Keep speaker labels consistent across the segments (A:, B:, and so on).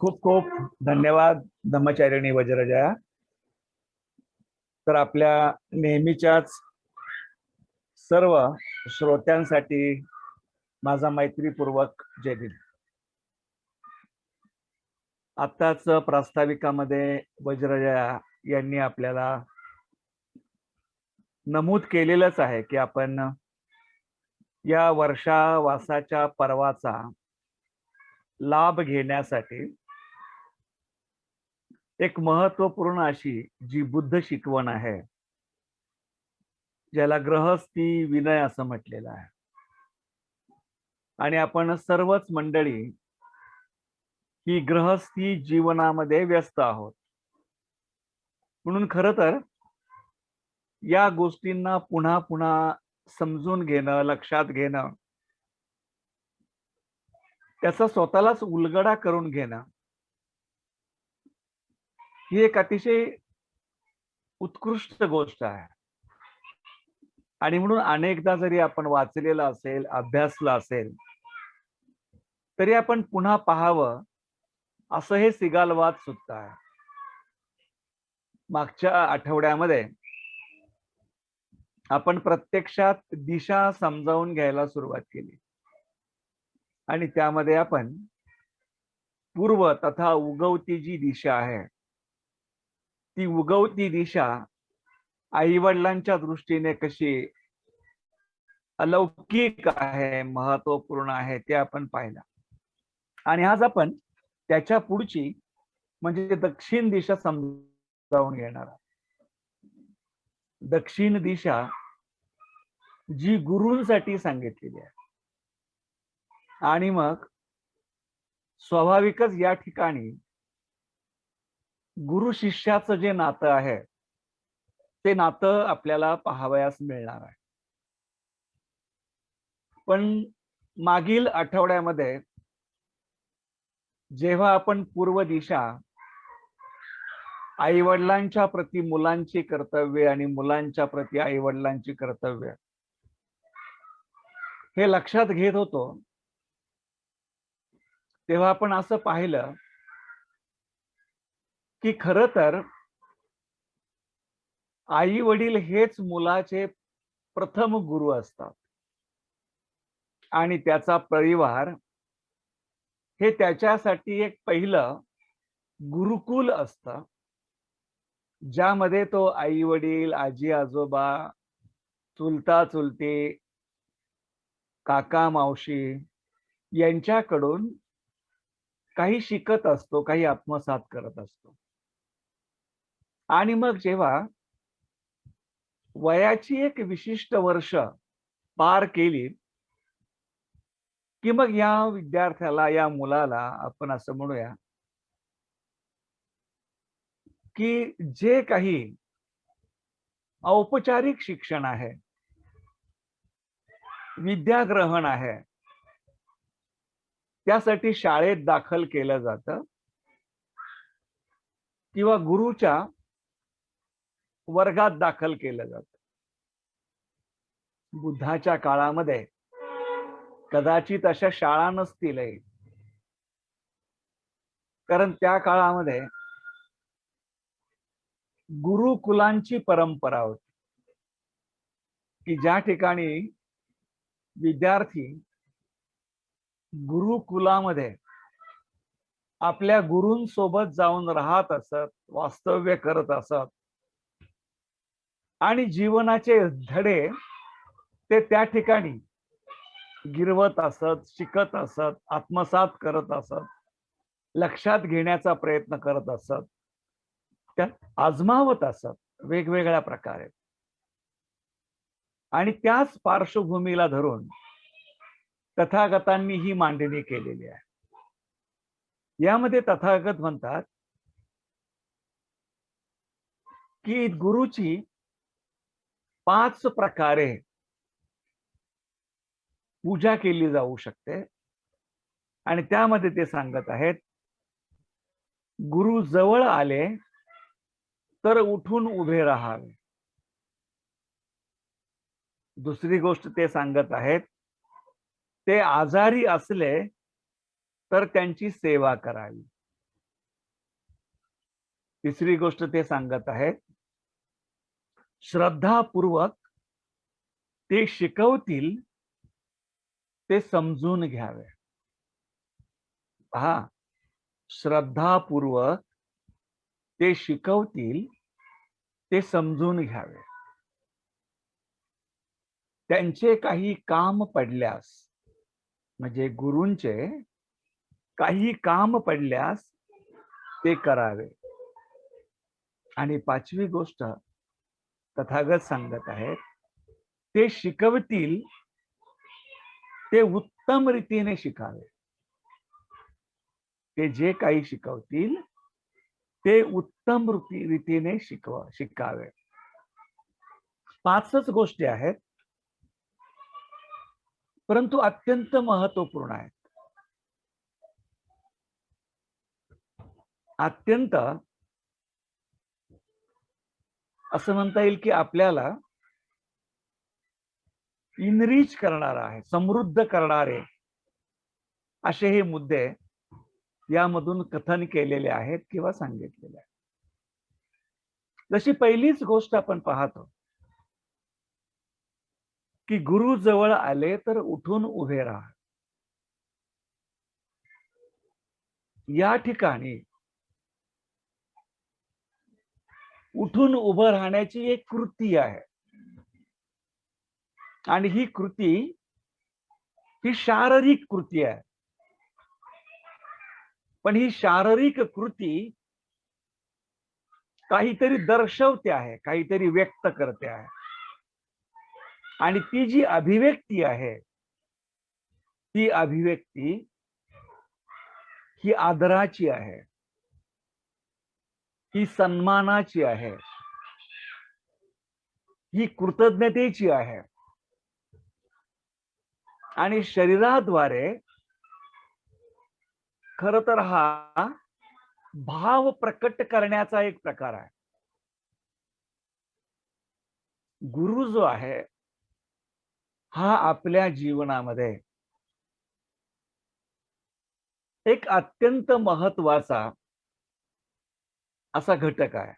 A: खूप खूप धन्यवाद धम्मचारिणी वज्रजया. तर आपल्या नेहमीच्याच सर्व श्रोत्यांसाठी माझा मैत्रीपूर्वक जय भीम. आत्ताच प्रास्ताविकामध्ये वज्रजया यांनी आपल्याला नमूद केलेलंच आहे की आपण या वर्षावासाच्या पर्वाचा लाभ घेण्यासाठी एक महत्वपूर्ण अशी जी बुद्ध शिकवण आहे, ज्याला गृहस्थी विनय असं म्हटलेलं आहे, आणि आपण सर्वच मंडळी ही गृहस्थी जीवनामध्ये व्यस्त आहोत. म्हणून खरं तर या गोष्टींना पुन्हा पुन्हा समजून घेणं, लक्षात घेणं, त्याचा स्वतःलाच उलगडा करून घेणं ही एक अतिशय उत्कृष्ट गोष्ट आहे. आणि म्हणून अनेकदा जरी आपण वाचलेलं असेल, अभ्यासलं असेल, तरी आपण पुन्हा पाहावं असं हे सिगालवाद सुद्धा आहे. मागच्या आठवड्यामध्ये आपण प्रत्यक्षात दिशा समजावून घ्यायला सुरुवात केली आणि त्यामध्ये आपण पूर्व तथा उगवती जी दिशा आहे, ती उगवती दिशा आईवडिलांच्या दृष्टीने कशी अलौकिक आहे, महत्वपूर्ण आहे, ते आपण पाहिलं. आणि आज आपण त्याच्या पुढची म्हणजे दक्षिण दिशा समजावून घेणार आहोत. दक्षिण दिशा जी गुरूंसाठी सांगितलेली आहे. आणि मग स्वाभाविकच या ठिकाणी गुरु शिष्याचं जे नातं आहे, ते नातं आपल्याला पाहावयास मिळणार आहे. पण मागील आठवड्यामध्ये जेव्हा आपण पूर्व दिशा आईवडिलांच्या प्रती मुलांची कर्तव्य आणि मुलांच्या प्रती आईवडिलांची कर्तव्य हे लक्षात घेत होतो, तेव्हा आपण असं पाहिलं की खरं तर आई वडील हेच मुलाचे प्रथम गुरु असतात आणि त्याचा परिवार हे त्याच्यासाठी एक पहिलं गुरुकुल असतं, ज्यामध्ये तो आई वडील, आजी आजोबा, चुलता चुलते, काका मावशी यांच्याकडून काही शिकत असतो, काही आत्मसात करत असतो. आणि मग जेव्हा वयाची एक विशिष्ट वर्ष पार केली की मग या विद्यार्थ्याला, या मुलाला आपण असं म्हणूया की जे काही औपचारिक शिक्षण आहे, विद्याग्रहण आहे, त्यासाठी शाळेत दाखल केलं जातं किंवा गुरुच्या वर्गात दाखल केलं जातं. बुद्धाच्या काळामध्ये कदाचित अशा शाळा नसतीलही, कारण त्या काळामध्ये गुरुकुलांची परंपरा होती की ज्या ठिकाणी विद्यार्थी गुरुकुलामध्ये आपल्या गुरूंसोबत जाऊन राहत असत, वास्तव्य करत असत आणि जीवनाचे धडे ते त्या ठिकाणी गिरवत असत, शिकत असत, आत्मसात करत असत, लक्षात घेण्याचा प्रयत्न करत असत, त्यात आजमावत असत वेगवेगळ्या प्रकारे. आणि त्याच पार्श्वभूमीला धरून तथागतांनी ही मांडणी केलेली आहे. यामध्ये तथागत म्हणतात की गुरुची 5 प्रकारे पूजा केली जाऊ शकते आणि त्यामध्ये ते सांगत आहेत, गुरु जवळ आले तर उठून उभे राहावे. दुसरी गोष्ट ते सांगत आहेत, ते आजारी असले तर त्यांची सेवा करावी. तिसरी गोष्ट ते सांगत आहेत, श्रद्धापूर्वक ते शिकवतील ते समजून घ्यावे. पहा, श्रद्धापूर्वक ते शिकवतील ते समजून घ्यावे. त्यांचे काही काम पडल्यास, म्हणजे गुरूंचे काही काम पडल्यास ते करावे. आणि पाचवी गोष्ट तथागत सांगत आहेत, ते शिकवतील ते उत्तम रीतीने शिकावे. ते जे काही शिकवतील ते उत्तम रीतीने शिकावे. पाचच गोष्टी आहेत, परंतु अत्यंत महत्वपूर्ण आहेत. अत्यंत असं म्हणता येईल की आपल्याला इनरिच करणार आहे, समृद्ध करणारे असे हे मुद्दे यामधून कथन केलेले आहेत किंवा सांगितलेले आहेत. जशी पहिलीच गोष्ट आपण पाहतो की गुरु जवळ आले तर उठून उभे राहा. या ठिकाणी उठून उभं राहण्याची एक कृती आहे, आणि ही कृती ही शारीरिक कृती आहे. पण ही शारीरिक कृती काहीतरी दर्शवते आहे, काहीतरी व्यक्त करते आहे. आणि ती जी अभिव्यक्ती आहे, ती अभिव्यक्ती ही आदराची आहे, ही सन्मानाची आहे, ही कृतज्ञतेची आहे. आणि शरीराद्वारे खर तर हा भाव प्रकट करण्याचा एक प्रकार आहे. गुरु जो आहे हा आपल्या जीवनामध्ये एक अत्यंत महत्वाचा असा घटक आहे.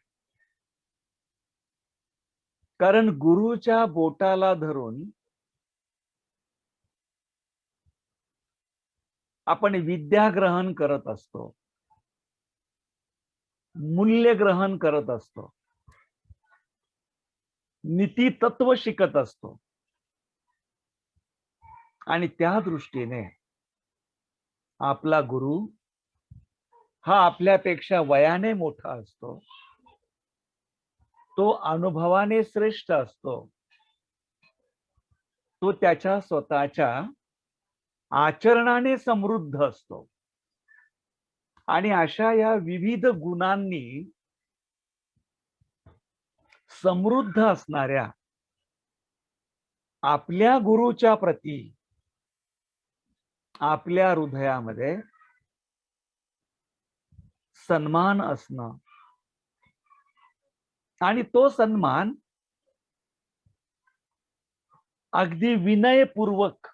A: कारण गुरुच्या बोटाला धरून आपण विद्या ग्रहण करत असतो, मूल्य ग्रहण करत असतो, नीती तत्व शिकत असतो. आणि त्या दृष्टीने आपला गुरु हा आपल्यापेक्षा वयाने मोठा असतो, तो अनुभवाने श्रेष्ठ असतो, तो त्याच्या स्वतःच्या आचरणाने समृद्ध असतो. आणि अशा या विविध गुणांनी समृद्ध असणाऱ्या आपल्या गुरुच्या प्रती आपल्या हृदयामध्ये सन्मान असणं, आणि तो सन्मान अगदी विनयपूर्वक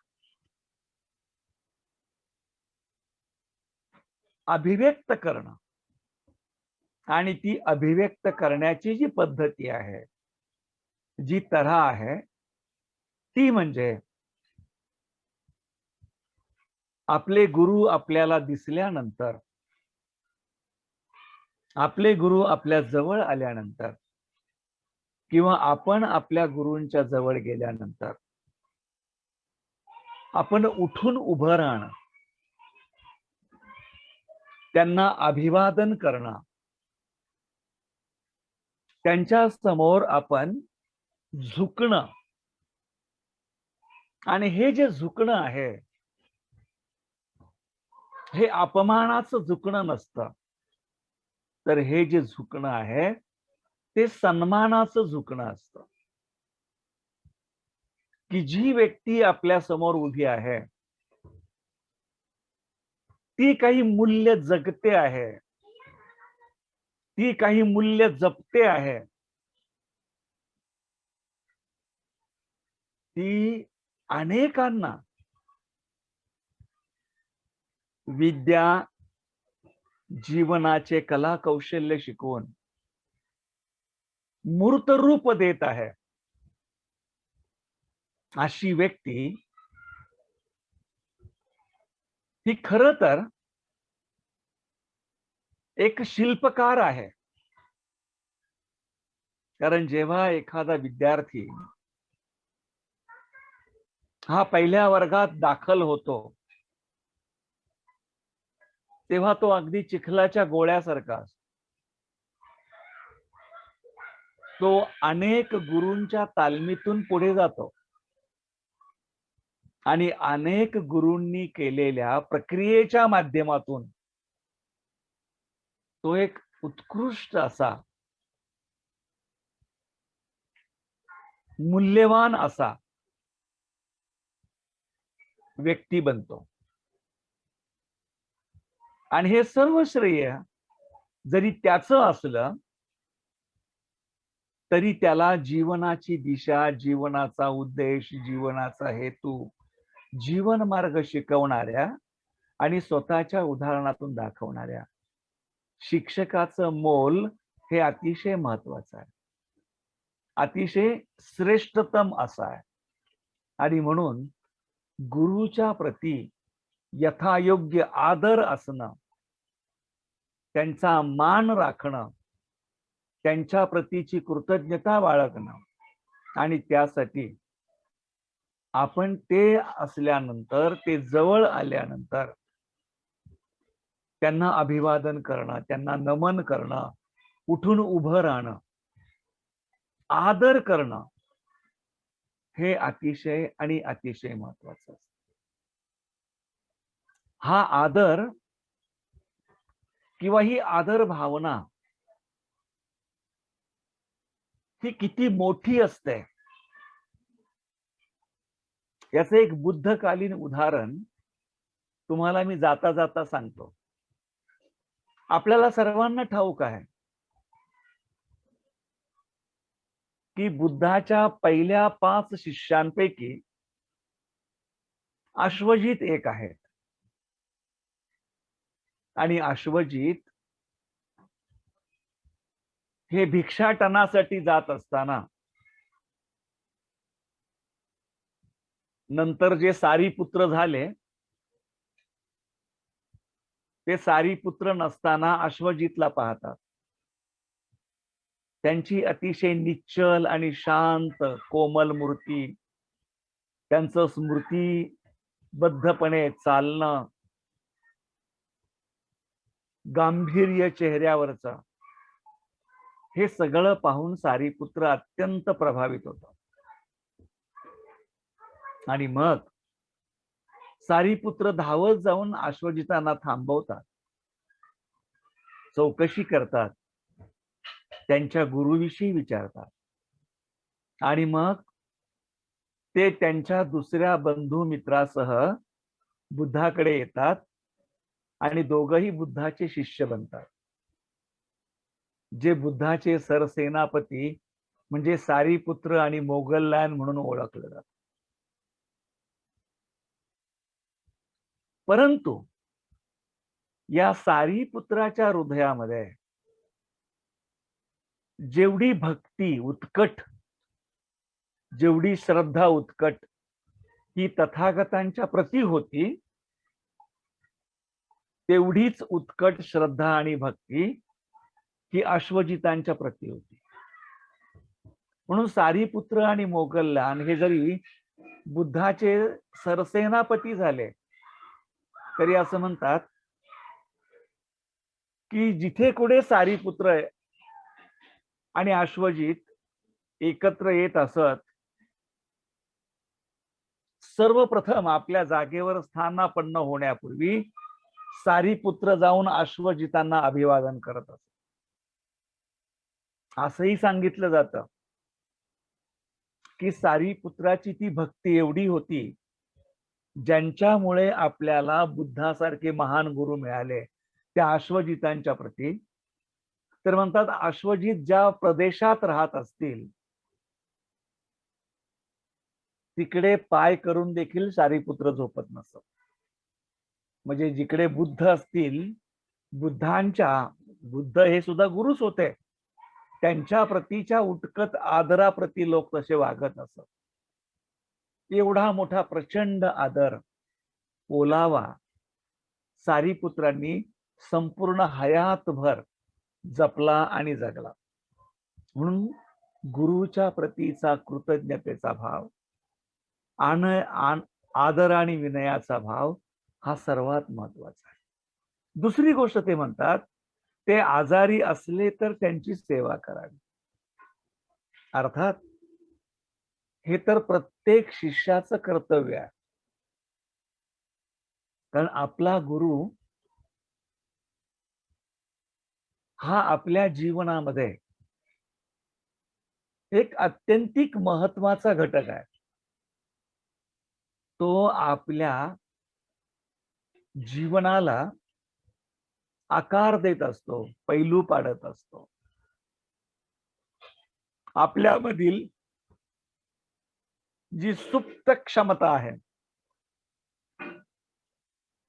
A: अभिव्यक्त करणं, आणि ती अभिव्यक्त करण्याची जी पद्धती आहे, जी तऱ्हा आहे, ती म्हणजे आपले गुरु आपल्याला दिसल्यानंतर, आपले गुरु आपल्या जवळ आल्यानंतर, किंवा आपण आपल्या गुरूंच्या जवळ गेल्यानंतर आपण उठून उभं राहणं, त्यांना अभिवादन करणं, त्यांच्या समोर आपण झुकणं. आणि हे जे झुकणं आहे, हे अपमानाचं झुकणं नसतं, तर हे जे झुकणं आहे ते सन्मानाचं झुकणं असतं. की जी व्यक्ती आपल्या समोर उभी आहे ती काही मूल्य जगते आहे, ती काही मूल्य जपते आहे, ती अनेकांना विद्या, जीवनाचे कला कौशल्य शिकवून मूर्त रूप देत आहे, अशी व्यक्ती ही खरं तर एक शिल्पकार आहे. कारण जेव्हा एखादा विद्यार्थी हा पहिल्या वर्गात दाखल होतो, तेव्हा तो अगदी चिखलाच्या गोळ्यासारखा असतो. तो अनेक गुरूंच्या तालमीतून पुढे जातो आणि अनेक गुरूंनी केलेल्या प्रक्रियेच्या माध्यमातून तो एक उत्कृष्ट असा, मूल्यवान असा व्यक्ती बनतो. आणि हे सर्व श्रेय जरी त्याचं असलं तरी त्याला जीवनाची दिशा, जीवनाचा उद्देश, जीवनाचा हेतू, जीवन मार्ग शिकवणाऱ्या आणि स्वतःच्या उदाहरणातून दाखवणाऱ्या शिक्षकाचं मोल हे अतिशय महत्वाचं आहे, अतिशय श्रेष्ठतम असं आहे. आणि म्हणून गुरुच्या प्रती यथायोग्य आदर असणं, त्यांचा मान राखणं, त्यांच्या प्रतीची कृतज्ञता बाळगणं आणि त्यासाठी आपण ते असल्यानंतर, ते जवळ आल्यानंतर त्यांना अभिवादन करणं, त्यांना नमन करणं, उठून उभं राहणं, आदर करणं हे अतिशय आणि अतिशय महत्वाचं असतं. हा आदर किंवा ही आदर भावना ही किती मोठी असते याचं एक बुद्धकालीन उदाहरण तुम्हाला मी जाता जाता सांगतो. आपल्याला सर्वांना ठाऊक आहे की बुद्धाच्या पहिल्या 5 शिष्यांपैकी अश्वजित एक आहेत. आणि अश्वजित हे भिक्षाटनासाठी जात असताना नंतर जे सारीपुत्र झाले, ते सारीपुत्र नसताना अश्वजितला पाहतात. त्यांची अतिशय निश्चल आणि शांत कोमल मूर्ती, त्यांचं स्मृतीबद्धपणे चालणं, गांभीर्य चेहऱ्यावरचं, हे सगळं पाहून सारीपुत्र अत्यंत प्रभावित होतो. आणि मग सारीपुत्र धावत जाऊन अश्वजितांना थांबवतात, चौकशी करतात, त्यांच्या गुरुविषयी विचारतात. आणि मग ते त्यांच्या दुसऱ्या बंधू मित्रासह बुद्धाकडे येतात आणि दोघंही बुद्धाचे शिष्य बनतात. जे बुद्धाचे सरसेनापती म्हणजे सारीपुत्र आणि मोगललॅन म्हणून ओळखलं जातं. परंतु या सारीपुत्राच्या हृदयामध्ये जेवढी भक्ती उत्कट, जेवढी श्रद्धा उत्कट ही तथागतांच्या प्रती होती, तेवढीच उत्कट श्रद्धा आणि भक्ती ही अश्वजितांच्या प्रती होती. म्हणून सारीपुत्र आणि मोगललान हे जरी बुद्धाचे सरसेनापती झाले तरी असं म्हणतात की जिथे कुठे सारीपुत्र आणि अश्वजित एकत्र येत असत, सर्वप्रथम आपल्या जागेवर स्थानापन्न होण्यापूर्वी सारीपुत्र जाऊन अश्वजितांना अभिवादन करत असत. असंही सांगितलं जातं की सारीपुत्राची ती भक्ती एवढी होती ज्यांच्यामुळे आपल्याला बुद्धासारखे महान गुरु मिळाले, त्या अश्वजितांच्या प्रती. तर म्हणतात अश्वजित ज्या प्रदेशात राहत असतील तिकडे पाय करून देखील सारीपुत्र झोपत नसत. म्हणजे जिकडे बुद्ध असतील, बुद्ध हे सुद्धा गुरुच होते, त्यांच्या प्रतीच्या उटकत आदराप्रती लोक तसे वागत असत. एवढा मोठा प्रचंड आदर ओलावा सारीपुत्रांनी संपूर्ण हयातभर जपला आणि जगला. म्हणून गुरुच्या प्रतीचा कृतज्ञतेचा भाव आदर आणि विनयाचा भाव हा सर्वात महत्वाचा आहे. दुसरी गोष्ट ते म्हणतात, ते आजारी असले तर त्यांची सेवा करावी. अर्थात हे तर प्रत्येक शिष्याचं कर्तव्य आहे. कारण आपला गुरु हा आपल्या जीवनामध्ये एक अत्यंतिक महत्वाचा घटक आहे. तो आपल्या जीवनाला आकार देत असतो, पैलू पाडत असतो. आपल्यामधील जी सुप्त क्षमता आहे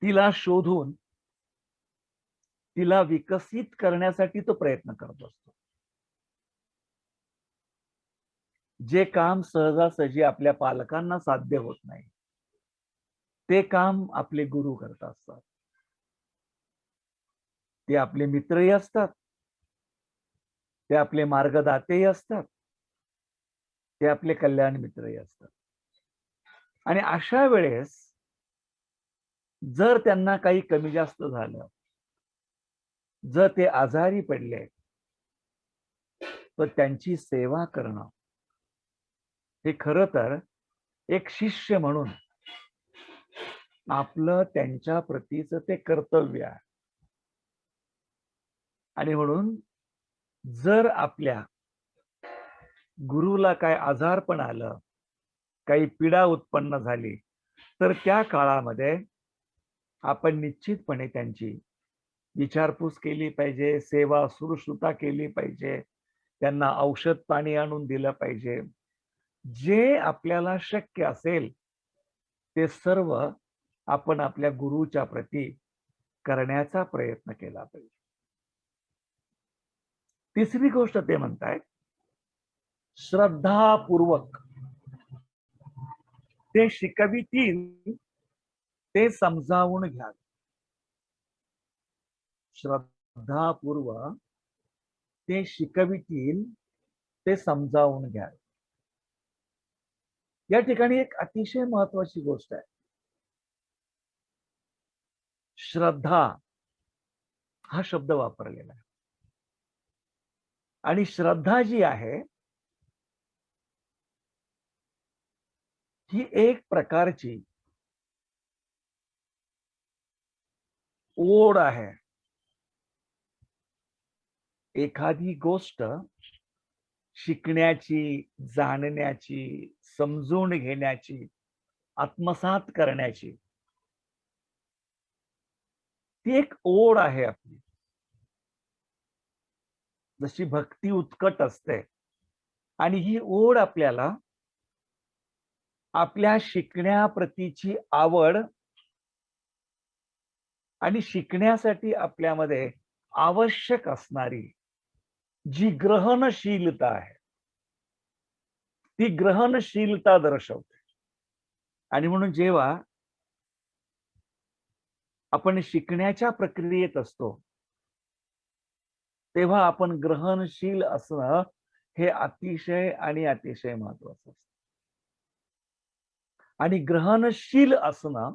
A: तिला शोधून तिला विकसित करण्यासाठी तो प्रयत्न करत असतो. जे काम सहजासहजी आपल्या पालकांना साध्य होत नाही ते काम आपले गुरु करत असतात. ते आपले मित्रही असतात, ते आपले मार्गदातेही असतात, ते आपले कल्याण मित्रही असतात. आणि अशा वेळेस जर त्यांना काही कमी जास्त झालं, जर ते आजारी पडले, तर त्यांची सेवा करणं हे खरं तर एक शिष्य म्हणून आपलं त्यांच्या प्रतीचं ते कर्तव्य आहे. आणि म्हणून जर आपल्या गुरुला काय आजारपण आलं, काही पीडा उत्पन्न झाली, तर त्या काळामध्ये आपण निश्चितपणे त्यांची विचारपूस केली पाहिजे, सेवा सुश्रुता केली पाहिजे, त्यांना औषध पाणी आणून दिलं पाहिजे. जे आपल्याला शक्य असेल ते सर्व आपण आपल्या गुरुच्या प्रती करण्याचा प्रयत्न केला पाहिजे. तिसरी गोष्ट ते म्हणतायत, श्रद्धापूर्वक ते शिकवितील ते समजावून घ्या. श्रद्धापूर्वक ते शिकवितील ते समजावून घ्या. या ठिकाणी एक अतिशय महत्वाची गोष्ट आहे. श्रद्धा हा शब्द वापरलेला आहे. आणि श्रद्धा जी आहे ही एक प्रकारची ओढ आहे. एखादी गोष्ट शिकण्याची, जाणण्याची, समजून घेण्याची, आत्मसात करण्याची ती एक ओढ आहे आपली. जशी भक्ती उत्कट असते आणि ही ओढ आपल्याला आपल्या शिकण्याप्रतीची आवड आणि शिकण्यासाठी आपल्यामध्ये आवश्यक असणारी जी ग्रहणशीलता आहे ती ग्रहणशीलता दर्शवते. आणि म्हणून जेव्हा आपण शिकण्याच्या प्रक्रियेत असतो तेव्हा आपण ग्रहणशील असणं हे अतिशय आणि अतिशय महत्वाचं असतं. आणि ग्रहणशील असणं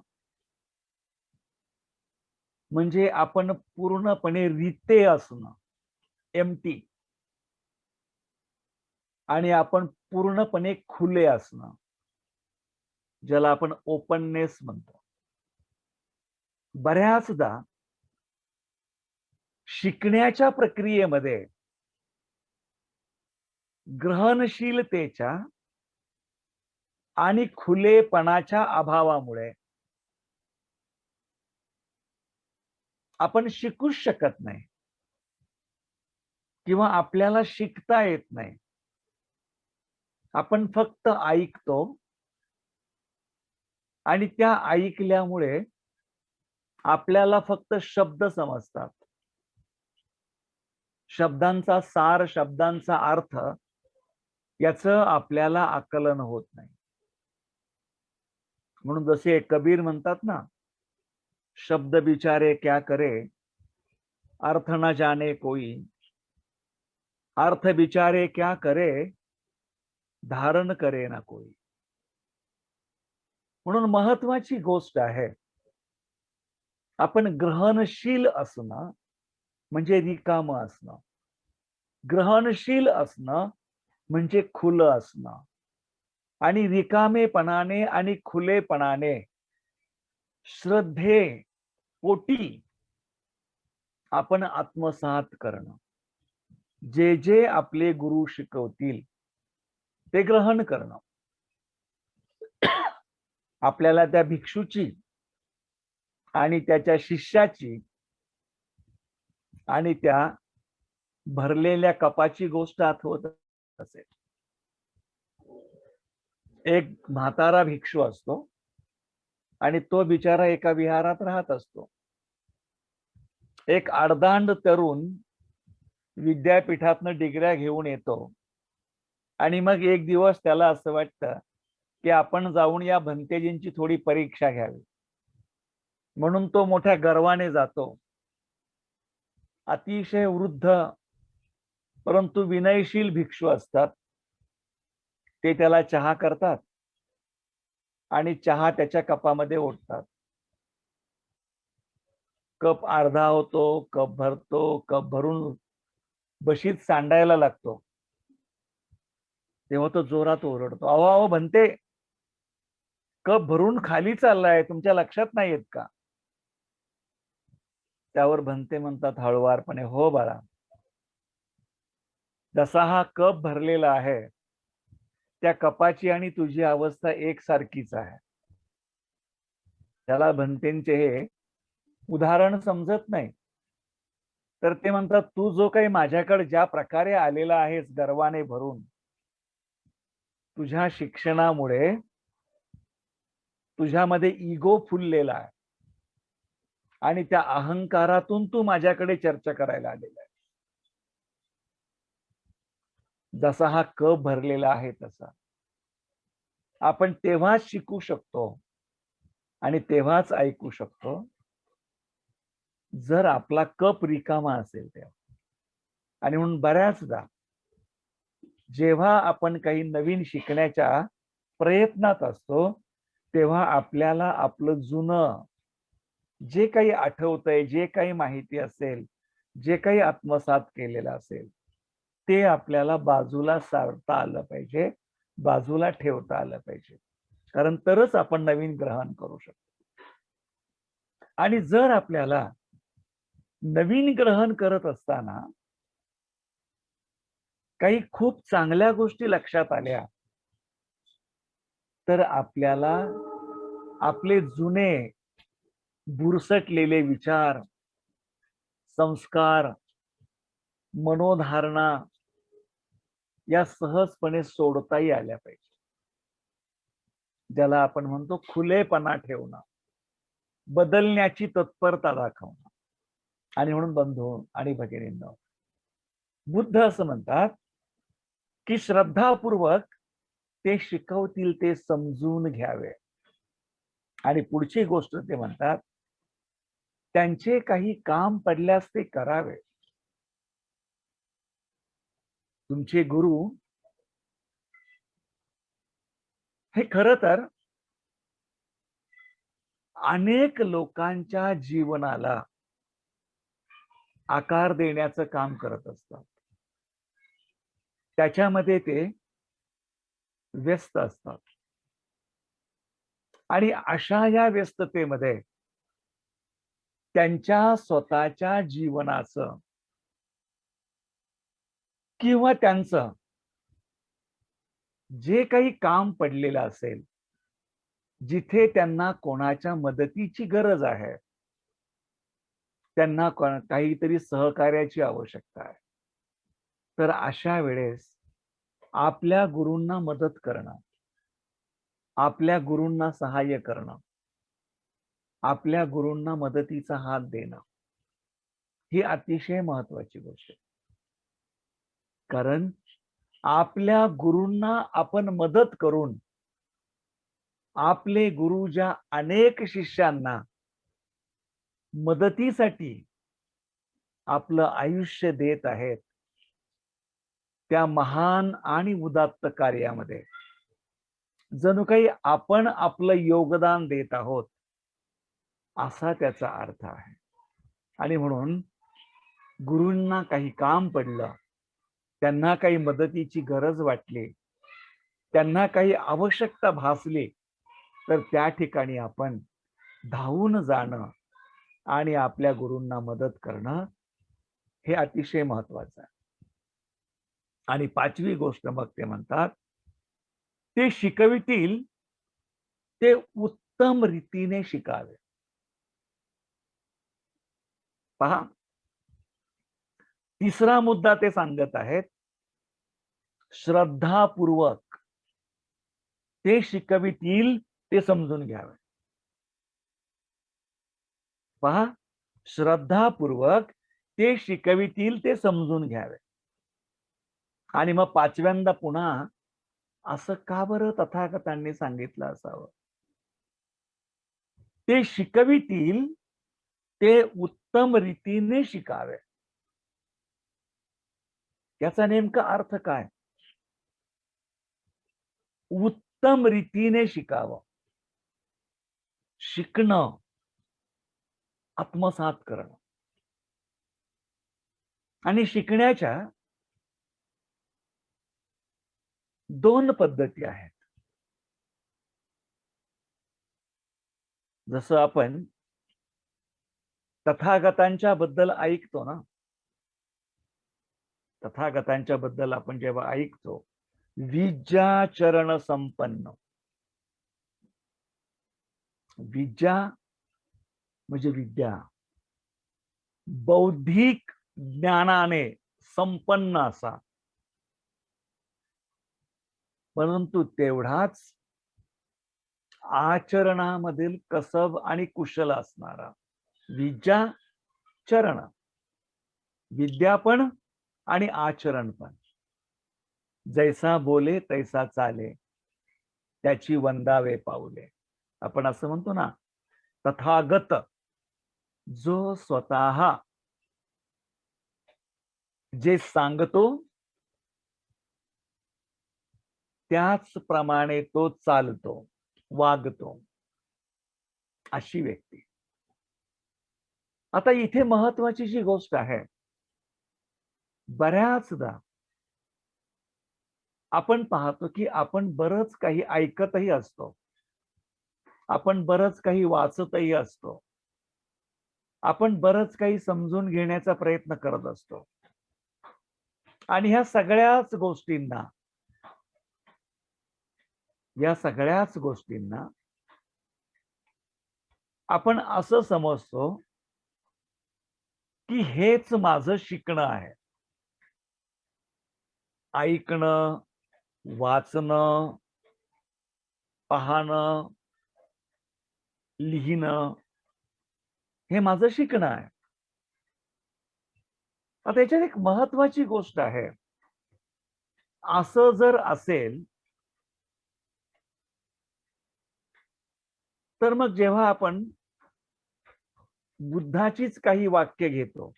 A: म्हणजे आपण पूर्णपणे रिते असणं, एम्प्टी, आणि आपण पूर्णपणे खुले असणं, ज्याला आपण ओपननेस म्हणतो. बऱ्याचदा शिकण्याच्या प्रक्रियेमध्ये ग्रहणशीलतेच्या आणि खुलेपणाच्या अभावामुळे आपण शिकूच शकत नाही किंवा आपल्याला शिकता येत नाही. आपण फक्त ऐकतो आणि त्या ऐकल्यामुळे आपल्याला फक्त शब्द समजतात. शब्दांचा सार, शब्दांचा अर्थ याचं आपल्याला आकलन होत नाही. म्हणून जसे कबीर म्हणतात ना, शब्द बिचारे क्या करे, अर्थ न जाने कोई, अर्थ बिचारे क्या करे, धारण करे ना कोई. म्हणून महत्वाची गोष्ट आहे, आपण ग्रहणशील असणं म्हणजे रिकाम असणं. ग्रहणशील असणं म्हणजे खुलं असणं. आणि रिकामेपणाने आणि खुलेपणाने श्रद्धे पोटी आपण आत्मसात करणं. जे जे आपले गुरु शिकवतील ते ग्रहण करणं. आपल्याला त्या भिक्षूची आणि त्याच्या शिष्याची आणि त्या भरलेल्या कपाची गोष्ट आठवत असेल. एक म्हातारा भिक्षू असतो आणि तो बिचारा एका विहारात राहत असतो. एक आडदांड तरुण विद्यापीठातनं डिग्र्या घेऊन येतो आणि मग एक दिवस त्याला असं वाटतं की आपण जाऊन या भंतेजींची थोडी परीक्षा घ्यावी. म्हणून तो मोठ्या गर्वाने जातो. अतिशय वृद्ध परंतु विनयशील भिक्षू असतात. ते त्याला चहा करतात आणि चहा त्याच्या कपामध्ये ओततात. कप अर्धा होतो, कप भरतो, कप भरून बशीत सांडायला लागतो. तेव्हा तो जोरात ओरडतो, अहो अहो भंते, कप भरून खाली चाललाय, तुमच्या लक्षात नाही येत का? त्यावर भंते म्हणतात हळुवारपणे, हो बाळा, जसा हा कप भरलेला आहे त्या कपाची आणि तुझी अवस्था एकसारखीच आहे. त्याला भंतेंचे हे उदाहरण समजत नाही. तर ते म्हणतात, तू जो काही माझ्याकडे ज्या प्रकारे आलेला आहेस गर्वाने भरून, तुझ्या शिक्षणामुळे तुझ्यामध्ये इगो फुललेला आहे आणि त्या अहंकारातून तू माझ्याकडे चर्चा करायला आलेला आहे. जसा हा कप भरलेला आहे तसा आपण तेव्हाच शिकू शकतो आणि तेव्हाच ऐकू शकतो जर आपला कप रिकामा असेल तेव्हा. आणि म्हणून बऱ्याचदा जेव्हा आपण काही नवीन शिकण्याच्या प्रयत्नात असतो तेव्हा आपल्याला आपलं जुनं जे काही आठवतंय, जे काही माहिती असेल, जे काही आत्मसात केलेलं असेल ते आपल्याला बाजूला सारता आलं पाहिजे, बाजूला ठेवता आलं पाहिजे. कारण तरच आपण नवीन ग्रहण करू शकतो. आणि जर आपल्याला नवीन ग्रहण करत असताना काही खूप चांगल्या गोष्टी लक्षात आल्या तर आपल्याला आपले जुने बुरसटलेले विचार, संस्कार, मनोधारणा या सहजपणे सोडताही आल्या पाहिजे. ज्याला आपण म्हणतो खुलेपणा ठेवणं, बदलण्याची तत्परता दाखवणं. आणि म्हणून बंधू आणि भगिनींनो, बुद्ध असं म्हणतात की श्रद्धापूर्वक ते शिकवतील ते समजून घ्यावे. आणि पुढची गोष्ट ते म्हणतात, त्यांचे काही काम पडल्यास ते करावे. तुमचे गुरु हे खरं तर अनेक लोकांच्या जीवनाला आकार देण्याचं काम करत असतात. त्याच्यामध्ये ते व्यस्त असतात. आणि अशा या व्यस्ततेमध्ये त्यांच्या स्वतःच्या जीवनाचं किंवा त्यांचं जे काही काम पडलेलं असेल, जिथे त्यांना कोणाच्या मदतीची गरज आहे, त्यांना काहीतरी सहकार्याची आवश्यकता आहे, तर अशा वेळेस आपल्या गुरूंना मदत करणं, आपल्या गुरूंना सहाय्य करणं, आपल्या गुरूंना मदतीचा हात देणं ही अतिशय महत्वाची गोष्ट आहे. कारण आपल्या गुरूंना आपण मदत करून आपले गुरु ज्या अनेक शिष्यांना मदतीसाठी आपलं आयुष्य देत आहेत, त्या महान आणि उदात्त कार्यामध्ये जणू काही आपण आपलं योगदान देत आहोत असा त्याचा अर्थ आहे. आणि म्हणून गुरूंना काही काम पडलं, त्यांना काही मदतीची गरज वाटली, त्यांना काही आवश्यकता भासली, तर त्या ठिकाणी आपण धावून जाणं आणि आपल्या गुरूंना मदत करणं हे अतिशय महत्वाचं आहे. आणि पाचवी गोष्ट मग ते म्हणतात, ते शिकवितील ते उत्तम रीतीने शिकावे. पहा, तिसरा मुद्दा ते सांगत आहेत, श्रद्धापूर्वक ते शिकवितील ते समजून घ्यावे. पहा, श्रद्धापूर्वक ते शिकवितील ते समजून घ्यावे. आणि मग पाचव्यांदा पुन्हा असं का बरं तथागतांनी सांगितलं असावं? ते शिकवितील ते उत्तम रीतीने शिकावे. याचा नेमका अर्थ काय? उत्तम रीतीने शिकावं. शिकणं, आत्मसात करणं. आणि शिकण्याच्या दोन पद्धती आहेत. जसं आपण तथागतांच्या बद्दल ऐकतो ना, तथागतांच्या बद्दल आपण जेव्हा ऐकतो, विद्या चरण संपन्न. विद्या म्हणजे विद्या, बौद्धिक ज्ञानाने संपन्न असा, परंतु तेवढाच आचरणामधील कसब आणि कुशल असणारा. विद्या चरण, विद्या पण आणि आचरण पण. जैसा बोले तैसा चाले, त्याची वंदावे पाऊले. आपण असं म्हणतो ना, तथागत जो स्वतः जे सांगतो त्याचप्रमाणे तो चालतो, वागतो, अशी व्यक्ती. आता इथे महत्वाची जी गोष्ट आहे, बऱ्याचदा आपण पाहतो की आपण बरंच काही ऐकतही असतो, आपण बरंच काही वाचतही असतो, आपण बरंच काही समजून घेण्याचा प्रयत्न करत असतो. आणि ह्या सगळ्याच गोष्टींना आपण असं समजतो की हेच माझं शिकणं आहे. ऐकणं, वाचणं, पाहणं, लिहिणं, हे माझं शिकणं आहे. आता याच्यात एक महत्वाची गोष्ट आहे. असं जर असेल तर मग जेव्हा आपण बुद्धाचीच काही वाक्य घेतो,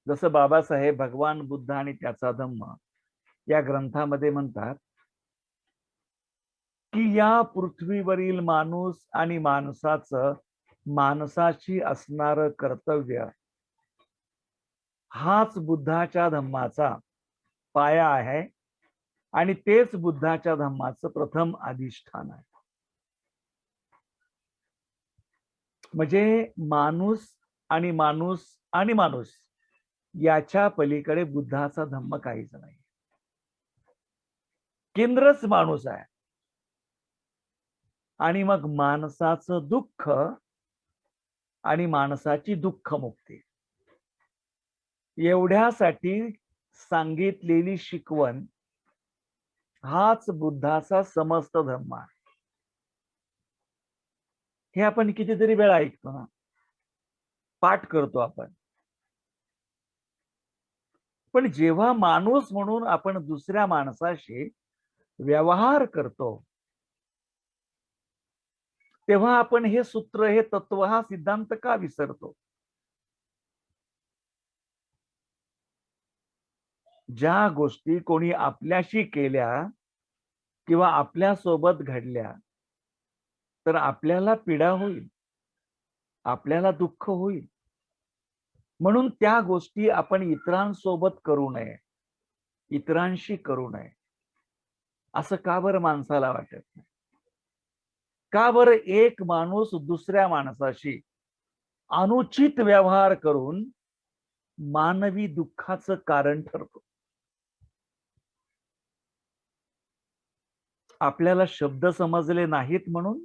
A: जसं बाबासाहेब भगवान बुद्ध आणि त्याचा धम्म या ग्रंथामध्ये म्हणतात की या पृथ्वीवरील माणूस आणि माणसाची असणारं कर्तव्य हाच बुद्धाच्या धम्माचा पाया आहे आणि तेच बुद्धाच्या धम्माचं प्रथम अधिष्ठान आहे. म्हणजे माणूस आणि माणूस याच्या पलीकडे बुद्धाचा धम्म काहीच नाही. केंद्रच माणूस आहे. आणि मग माणसाचं दुःख आणि माणसाची दुःखमुक्ती एवढ्यासाठी सांगितलेली शिकवण हाच बुद्धाचा समस्त धम्म आहे. हे आपण कितीतरी वेळा ऐकतो ना, पाठ करतो आपण. पण जेव्हा माणूस म्हणून आपण दुसऱ्या माणसाशी व्यवहार करतो, तेव्हा आपण हे सूत्र, हे तत्व, हा सिद्धांत का विसरतो? ज्या गोष्टी कोणी आपल्याशी केल्या किंवा आपल्या सोबत घडल्या, तर आपल्याला पीडा होईल, आपल्याला दुःख होईल. म्हणून त्या गोष्टी आपण इतरांसोबत करू नये, इतरांशी करू नये. असं का बरं माणसाला वाटत नाही? का बरं एक माणूस दुसऱ्या माणसाशी अनुचित व्यवहार करून मानवी दुःखाचं कारण ठरतो? आपल्याला शब्द समजले नाहीत म्हणून,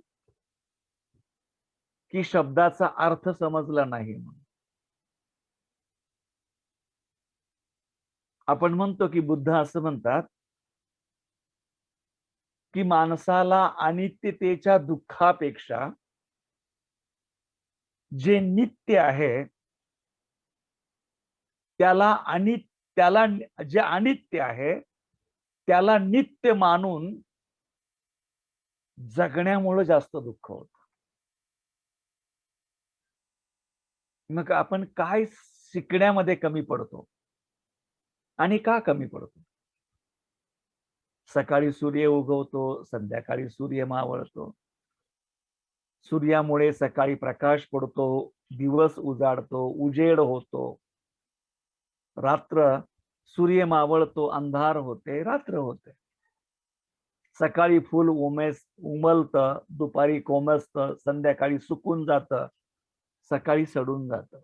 A: की शब्दाचा अर्थ समजला नाही म्हणून? आपण म्हणतो की बुद्ध असं म्हणतात की माणसाला अनित्यतेच्या दुःखापेक्षा जे नित्य आहे त्याला जे अनित्य आहे त्याला नित्य मानून जगण्यामुळे जास्त दुःख होत. मग आपण काय शिकण्यामध्ये कमी पडतो आणि का कमी पडतो? सकाळी सूर्य उगवतो, संध्याकाळी सूर्य मावळतो. सूर्यामुळे सकाळी प्रकाश पडतो, दिवस उजाडतो, उजेड होतो. रात्र, सूर्य मावळतो, अंधार होते, रात्र होते. सकाळी फुल उमलतं, दुपारी कोमेजतं, संध्याकाळी सुकून जातं, सकाळी सडून जातं.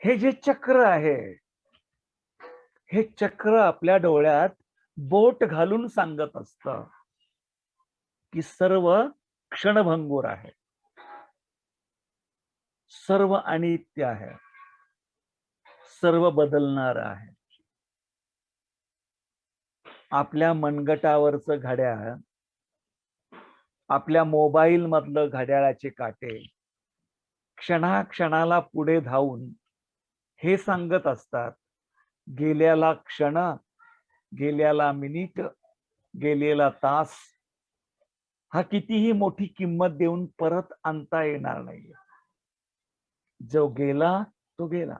A: हे जे चक्र आहे, हे चक्र आपल्या डोळ्यात बोट घालून सांगत असतं की सर्व क्षणभंगूर आहे, सर्व अनित्य आहे, सर्व बदलणार आहे. आपल्या मनगटावरचं घड्याळ, आपल्या मोबाईल मधलं घड्याळाचे काटे क्षणाक्षणाला पुढे धावून हे सांगत असतात, गेल्याला क्षण, गेल्याला मिनिट, गेलेला तास हा कितीही मोठी किंमत देऊन परत आणता येणार नाही. जो गेला तो गेला.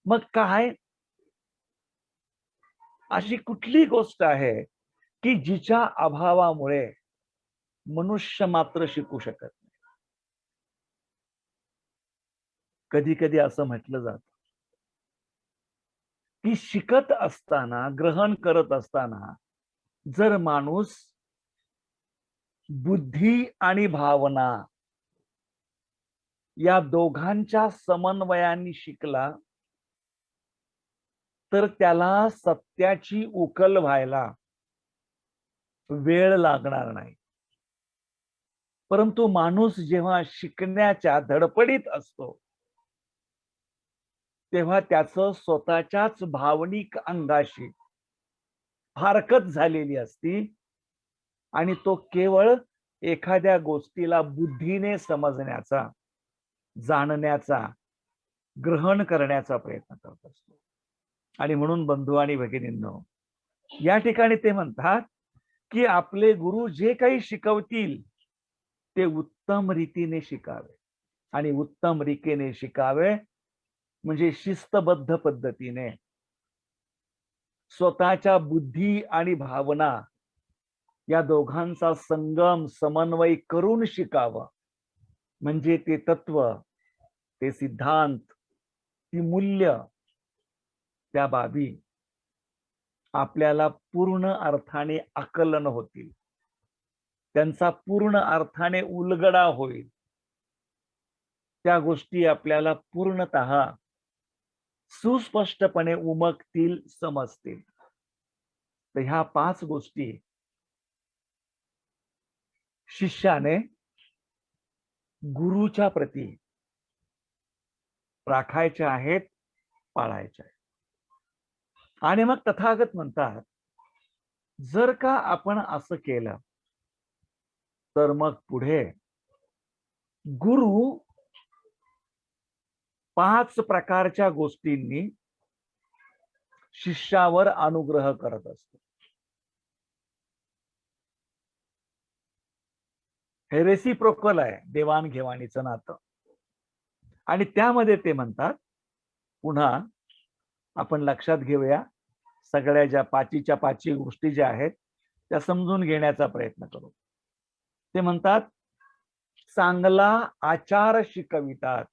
A: मग काय अशी कुठली गोष्ट आहे की जिच्या अभावामुळे मनुष्य मात्र शिकू शकत नाही? कधी कधी असं म्हटलं जात की शिकत असताना, ग्रहण करत असताना जर माणूस बुद्धी आणि भावना या दोघांच्या समन्वयाने शिकला तर त्याला सत्याची उकल व्हायला वेळ लागणार नाही. परंतु माणूस जेव्हा शिकण्याच्या धडपडीत असतो तेव्हा त्याचं स्वतःच्याच भावनिक अंगाशी फारकत झालेली असती आणि तो केवळ एखाद्या गोष्टीला बुद्धीने समजण्याचा, जाणण्याचा, ग्रहण करण्याचा प्रयत्न करत असतो. आणि म्हणून बंधू आणि भगिनींनो, या ठिकाणी ते म्हणतात की आपले गुरु जे काही शिकवतील ते उत्तम रीतीने शिकावे. आणि उत्तम रीतीने शिकावे म्हणजे शिस्तबद्ध पद्धतीने स्वतःच्या बुद्धी आणि भावना या दोघांचा संगम, समन्वय करून शिकावं. म्हणजे ते तत्व, ते सिद्धांत, ती मूल्य, त्या बाबी आपल्याला पूर्ण अर्थाने आकलन होतील, त्यांचा पूर्ण अर्थाने उलगडा होईल. त्या गोष्टी आपल्याला पूर्णतः सुस्पष्टपणे उमगतील, समजतील. तर ह्या 5 गोष्टी शिष्याने गुरुच्या प्रती राखायच्या आहेत, पाळायच्या आहेत. आणि मग तथागत म्हणतात, जर का आपण असं केलं तर मग पुढे गुरु 5 प्रकारच्या गोष्टींनी शिष्यावर अनुग्रह करत असतो. हे रेसिप्रोकल आहे, देवाणघेवाणीचं नातं. आणि त्यामध्ये ते म्हणतात, पुन्हा आपण लक्षात घेऊया, सगळ्या ज्या 5च्या 5 गोष्टी ज्या आहेत त्या समजून घेण्याचा प्रयत्न करू. ते म्हणतात, चांगला आचार शिकवितात.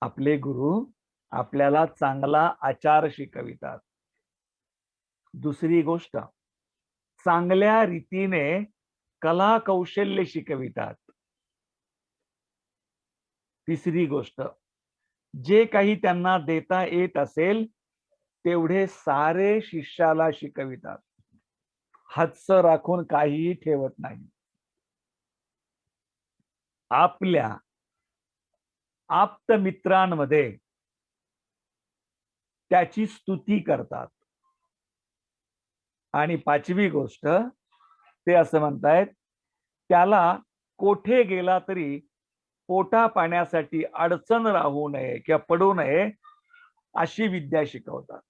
A: आपले गुरु आपल्याला चांगला आचार शिकवितात. दुसरी गोष्ट, चांगल्या रीतीने कला कौशल्य शिकवितात. तिसरी गोष्ट, जे काही त्यांना देता येत असेल तेवढे सारे शिष्याला शिकवितात. हातचं राखून काहीही ठेवत नाही. आपल्या आप्त मित्रांमध्ये त्याची स्तुती करतात. आणि 5वी गोष्ट, ते असं म्हणतायत, त्याला कोठे गेला तरी पोटा पाण्यासाठी अडचण राहू नये किंवा पडू नये अशी विद्या शिकवतात.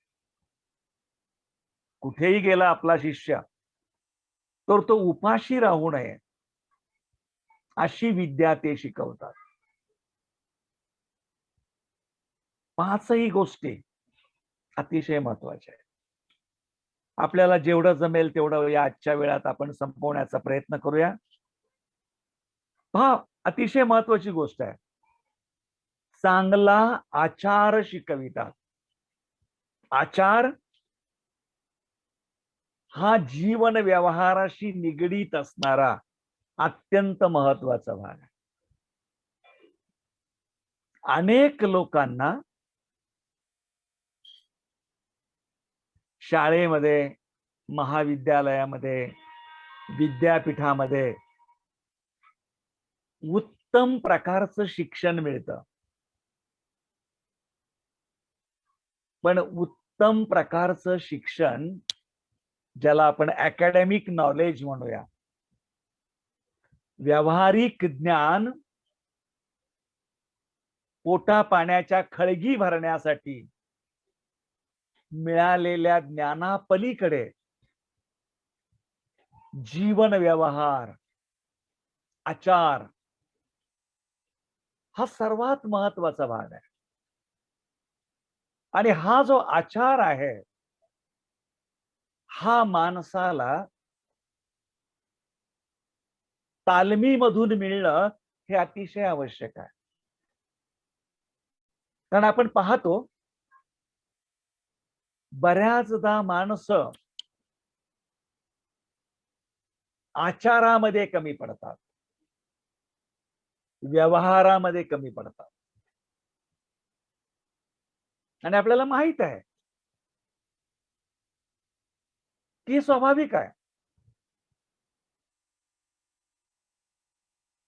A: कुठेही गेला आपला शिष्य तर तो उपाशी राहू नये अशी विद्या ते शिकवतात. 5ही गोष्टी अतिशय महत्वाच्या आहेत. आपल्याला जेवढं जमेल तेवढं या आजच्या वेळात आपण संपवण्याचा प्रयत्न करूया. अतिशय महत्वाची गोष्ट आहे, चांगला आचार शिकवितात. आचार हा जीवन व्यवहाराशी निगडीत असणारा अत्यंत महत्वाचा भाग आहे. अनेक लोकांना शाळेमध्ये, महाविद्यालयामध्ये, विद्यापीठामध्ये उत्तम प्रकारचं शिक्षण मिळतं. पण उत्तम प्रकारचं शिक्षण, ज्याला आपण अकॅडमिक नॉलेज म्हणूया, व्यावहारिक ज्ञान पोटा पाण्याच्या खळगी भरण्यासाठी मिळालेल्या ज्ञानापलीकडे जीवन व्यवहार, आचार हा सर्वात महत्वाचा भाग आहे. आणि हा जो आचार आहे हा माणसाला तालमीमधून मिळणं हे अतिशय आवश्यक आहे. कारण आपण पाहतो, बऱ्याचदा माणसं आचारामध्ये कमी पडतात, व्यवहारामध्ये कमी पडतात. आणि आपल्याला माहित आहे की स्वाभाविक आहे.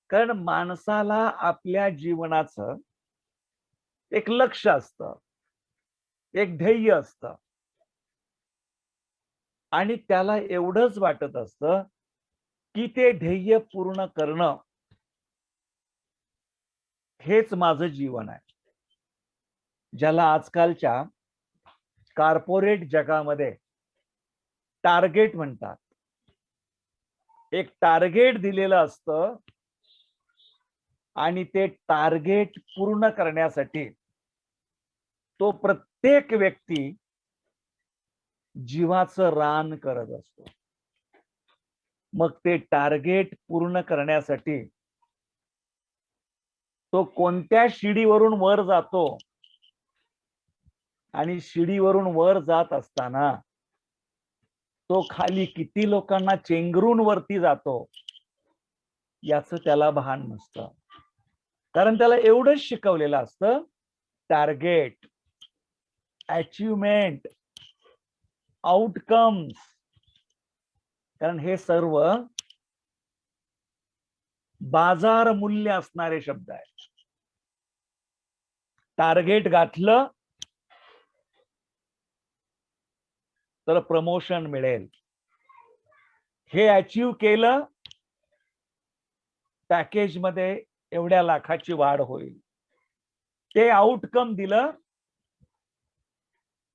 A: कारण माणसाला आपल्या जीवनाचं एक लक्ष असतं, एक ध्येय असतं, आणि त्याला एवढंच वाटत असतं की ते ध्येय पूर्ण करणं हेच माझं जीवन आहे. ज्याला आजकालच्या कॉर्पोरेट जगामध्ये टार्गेट म्हणतात. एक टार्गेट दिलेलं असतं आणि ते टार्गेट पूर्ण करण्यासाठी तो प्रत्येक व्यक्ती जीवाचं रान करत असतो. मग ते टार्गेट पूर्ण करण्यासाठी तो कोणत्या शिडीवरून वर जातो, आणि शिडीवरून वर जात असताना तो खाली किती लोकांना चेंगरून वरती जातो याचं त्याला भान नसतं. कारण त्याला एवढंच शिकवलेलं असतं, टार्गेट, अचीवमेंट, आउटकम्स. कारण हे सर्व बाजार मूल्य असणारे शब्द आहेत. टार्गेट गाठलं तर प्रमोशन मिळेल, हे अचीव केलं पॅकेज मध्ये एवढ्या लाखाची वाढ होईल. ते आउटकम दिलं,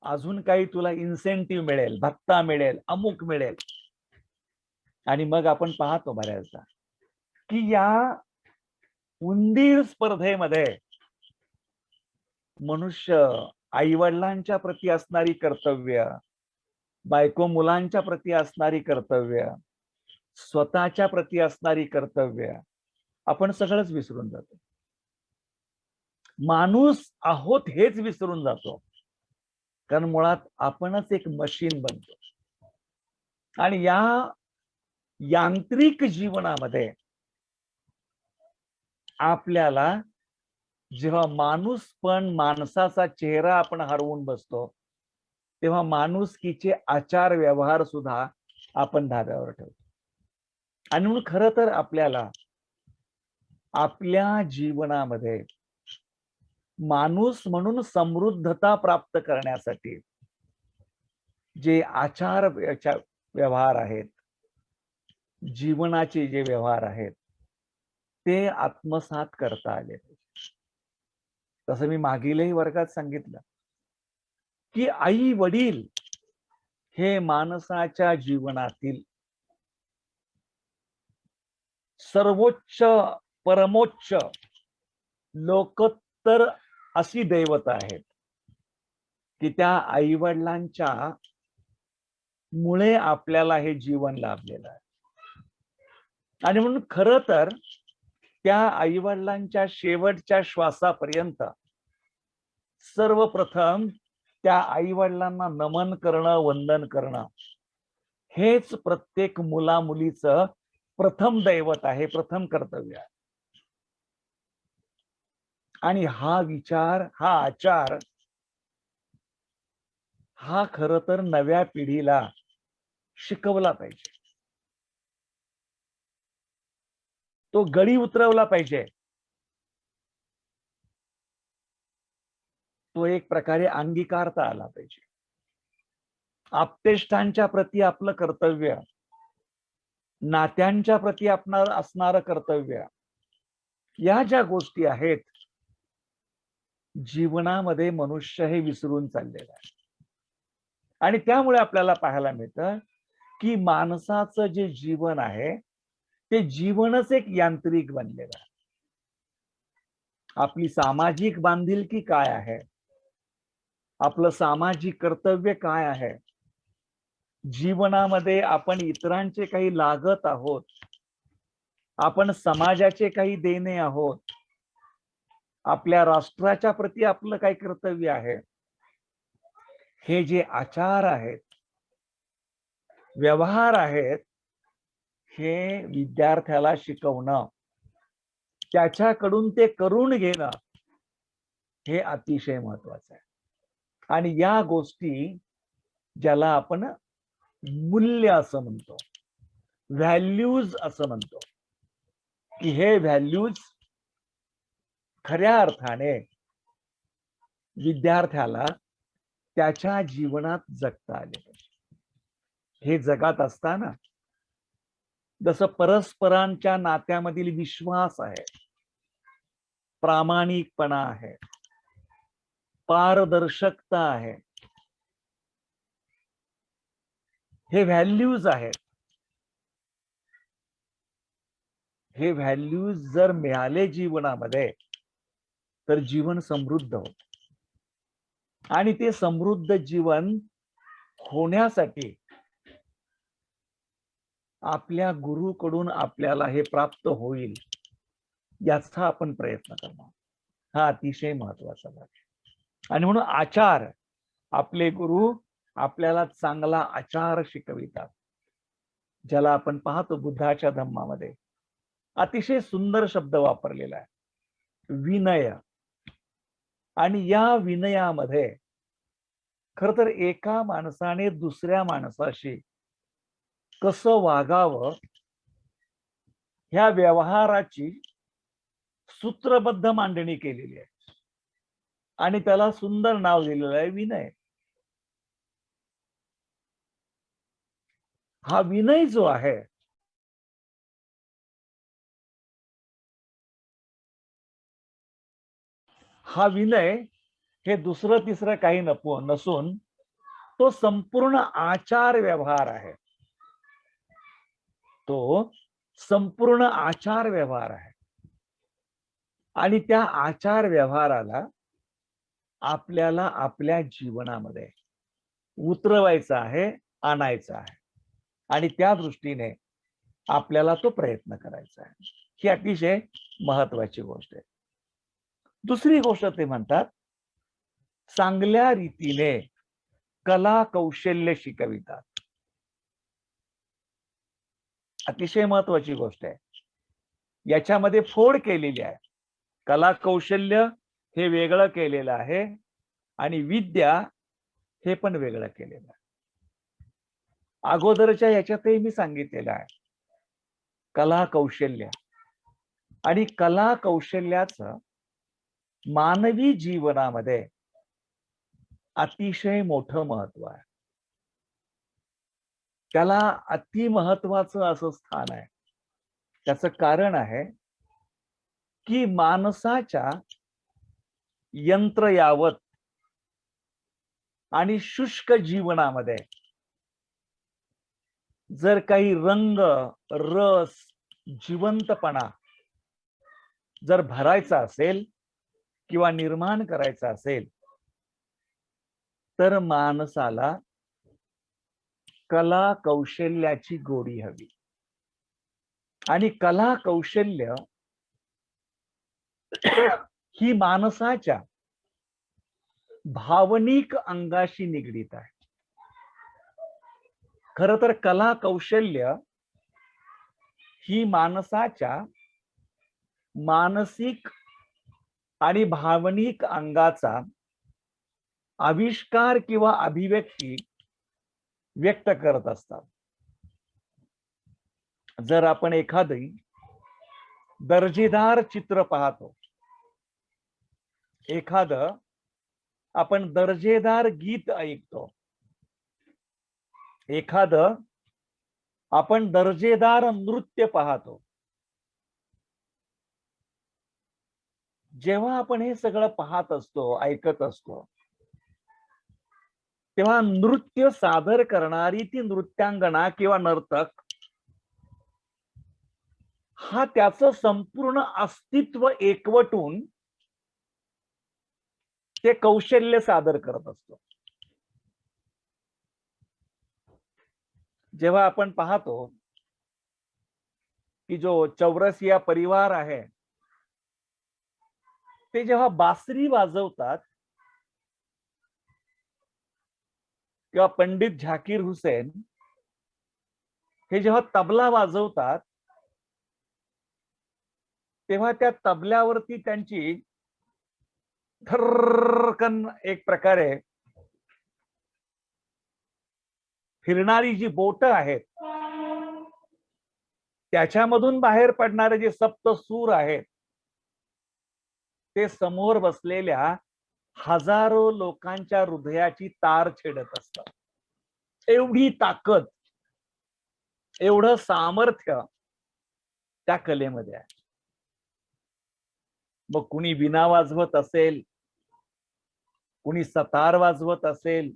A: अजून काही तुला इन्सेंटिव्ह मिळेल, भत्ता मिळेल, अमुक मिळेल. आणि मग आपण पाहतो बऱ्याचदा की या उंदीर स्पर्धेमध्ये मनुष्य आई वडिलांच्या प्रती असणारी कर्तव्य, बायको मुलांच्या प्रती असणारी कर्तव्य, स्वतःच्या प्रती असणारी कर्तव्य, आपण सगळंच विसरून जातो. माणूस आहोत हेच विसरून जातो, कारण मुळात आपणच एक मशीन बनतो. आणि या यांत्रिक जीवनामध्ये आपल्याला जेव्हा माणूस पण माणसाचा चेहरा आपण हरवून बसतो, तेव्हा माणुसकीचे आचार व्यवहार सुद्धा आपण धाब्यावर ठेवतो. आणि म्हणून खरं तर आपल्याला आपल्या जीवनामध्ये माणूस म्हणून समृद्धता प्राप्त करण्यासाठी जे आचार व्यवहार आहेत, जीवनाचे जे व्यवहार आहेत, ते आत्मसात करता आले पाहिजे. तसं मी मागीलही वर्गात सांगितलं की आई वडील हे माणसाच्या जीवनातील सर्वोच्च परमोच्च लोकोत्तर अशी दैवत आहेत की त्या आई वडिलांच्या मुळे आपल्याला हे जीवन लाभलेलं आहे. आणि म्हणून खरं तर त्या आई वडिलांच्या शेवटच्या श्वासापर्यंत सर्वप्रथम त्या आई वडिलांना नमन करणं, वंदन करणं हेच प्रत्येक मुला मुलीचं प्रथम दैवत आहे, प्रथम कर्तव्य आहे. आणि हा विचार, हा आचार, हा खरं तर नव्या पिढीला शिकवला पाहिजे, तो गळी उतरवला पाहिजे, तो एक प्रकारे अंगीकारता आला पाहिजे. आप्तेष्टांच्या प्रती आपलं कर्तव्य, नात्यांच्या प्रती आपणार असणारं कर्तव्य, या ज्या गोष्टी आहेत जीवनामध्ये मनुष्य हे विसरून चाललेलं आहे. आणि त्यामुळे आपल्याला पाहायला मिळतं की माणसाचं जे जीवन आहे ते जीवनच एक यांत्रिक बनलेलं आहे. आपली सामाजिक बांधिलकी काय आहे, आपलं सामाजिक कर्तव्य काय आहे, जीवनामध्ये आपण इतरांचे काही लागत आहोत, आपण समाजाचे काही देणे आहोत, आपल्या राष्ट्राच्या प्रती आपलं काही कर्तव्य आहे, हे जे आचार आहेत, व्यवहार आहेत, हे विद्यार्थ्याला शिकवणं, त्याच्याकडून ते करून घेणं हे अतिशय महत्वाचं आहे. आणि या गोष्टी ज्याला आपण मूल्य असं म्हणतो, व्हॅल्यूज असं म्हणतो, की हे व्हॅल्यूज खऱ्या अर्थाने विद्यार्थ्याला त्याच्या जीवनात जगता आले पाहिजे. हे जगात असताना जसं परस्परांच्या नात्यामधील विश्वास आहे, प्रामाणिकपणा आहे, पारदर्शकता आहे, हे व्हॅल्यूज आहेत. हे व्हॅल्यूज जर मिळाले जीवनामध्ये तर जीवन समृद्ध होत. आणि ते समृद्ध जीवन होण्यासाठी आपल्या गुरुकडून आपल्याला हे प्राप्त होईल याचा आपण प्रयत्न करणं हा अतिशय महत्वाचा भाग आहे. आणि म्हणून आचार, आपले गुरु आपल्याला चांगला आचार शिकवितात, ज्याला आपण पाहतो बुद्धाच्या धम्मामध्ये अतिशय सुंदर शब्द वापरलेला आहे, विनय. आणि या विनयामध्ये खर तर एका माणसाने दुसऱ्या माणसाशी कसं वागावं ह्या व्यवहाराची सूत्रबद्ध मांडणी केलेली आहे. आणि त्याला सुंदर नाव दिलेलं आहे विनय. हा विनय जो आहे हा विनय हे दुसरं तिसरं काही नसून तो संपूर्ण आचार व्यवहार आहे. तो संपूर्ण आचार व्यवहार आहे. आणि त्या आचार व्यवहाराला आपल्याला आपल्या जीवनामध्ये उतरवायचा आहे, आणायचा आहे. आणि त्या दृष्टीने आपल्याला तो प्रयत्न करायचा आहे. ही अतिशय महत्वाची गोष्ट आहे. दुसरी गोष्ट ते म्हणतात, चांगल्या रीतीने कला कौशल्य शिकवितात. अतिशय महत्वाची गोष्ट आहे. याच्यामध्ये फोड केलेली आहे. कला कौशल्य हे वेगळं केलेलं आहे आणि विद्या हे पण वेगळं केलेलं आहे. अगोदरच्या याच्यातही मी सांगितलेलं आहे, कला कौशल्य आणि कला कौशल्याचं मानवी जीवनामध्ये अतिशय मोठं महत्व आहे. त्याला अति महत्वाचं असं स्थान आहे. त्याचं कारण आहे की माणसाच्या यंत्रयावत आणि शुष्क जीवनामध्ये जर काही रंग, रस, जिवंतपणा जर भरायचा असेल किंवा निर्माण करायचा असेल तर माणसाला कला कौशल्याची गोडी हवी. आणि कला कौशल्य ही माणसाच्या भावनिक अंगाशी निगडीत आहे. खरं तर कला कौशल्य ही माणसाच्या मानसिक आणि भावनिक अंगाचा आविष्कार किंवा अभिव्यक्ती व्यक्त करत असतात. जर आपण एखादी दर्जेदार चित्र पाहतो, एखादं आपण दर्जेदार गीत ऐकतो, एखादं आपण दर्जेदार नृत्य पाहतो, जेव्हा आपण हे सगळं पाहत असतो, ऐकत असतो, तेव्हा नृत्य सादर करणारी ती नृत्यांगना किंवा नर्तक हा त्याचं संपूर्ण अस्तित्व एकवटून ते कौशल्य सादर करत असतो. जेव्हा आपण पाहतो की जो चौरसिया परिवार आहे ते जेव्हा बासरी वाजवतात किंवा पंडित झाकीर हुसेन हे जेव्हा तबला वाजवतात तेव्हा त्या तबल्यावरती त्यांची थर्रकन एक प्रकारे फिरणारी जी बोट आहेत त्याच्यामधून बाहेर पडणारे जे सप्त सूर आहेत ते समोर बसलेल्या हजारो लोकांच्या हृदयाची तार छेडत असतात. एवढी ताकद, एवढं सामर्थ्य त्या कलेमध्ये आहे. मग कुणी विणा वाजवत असेल, कुणी सतार वाजवत असेल,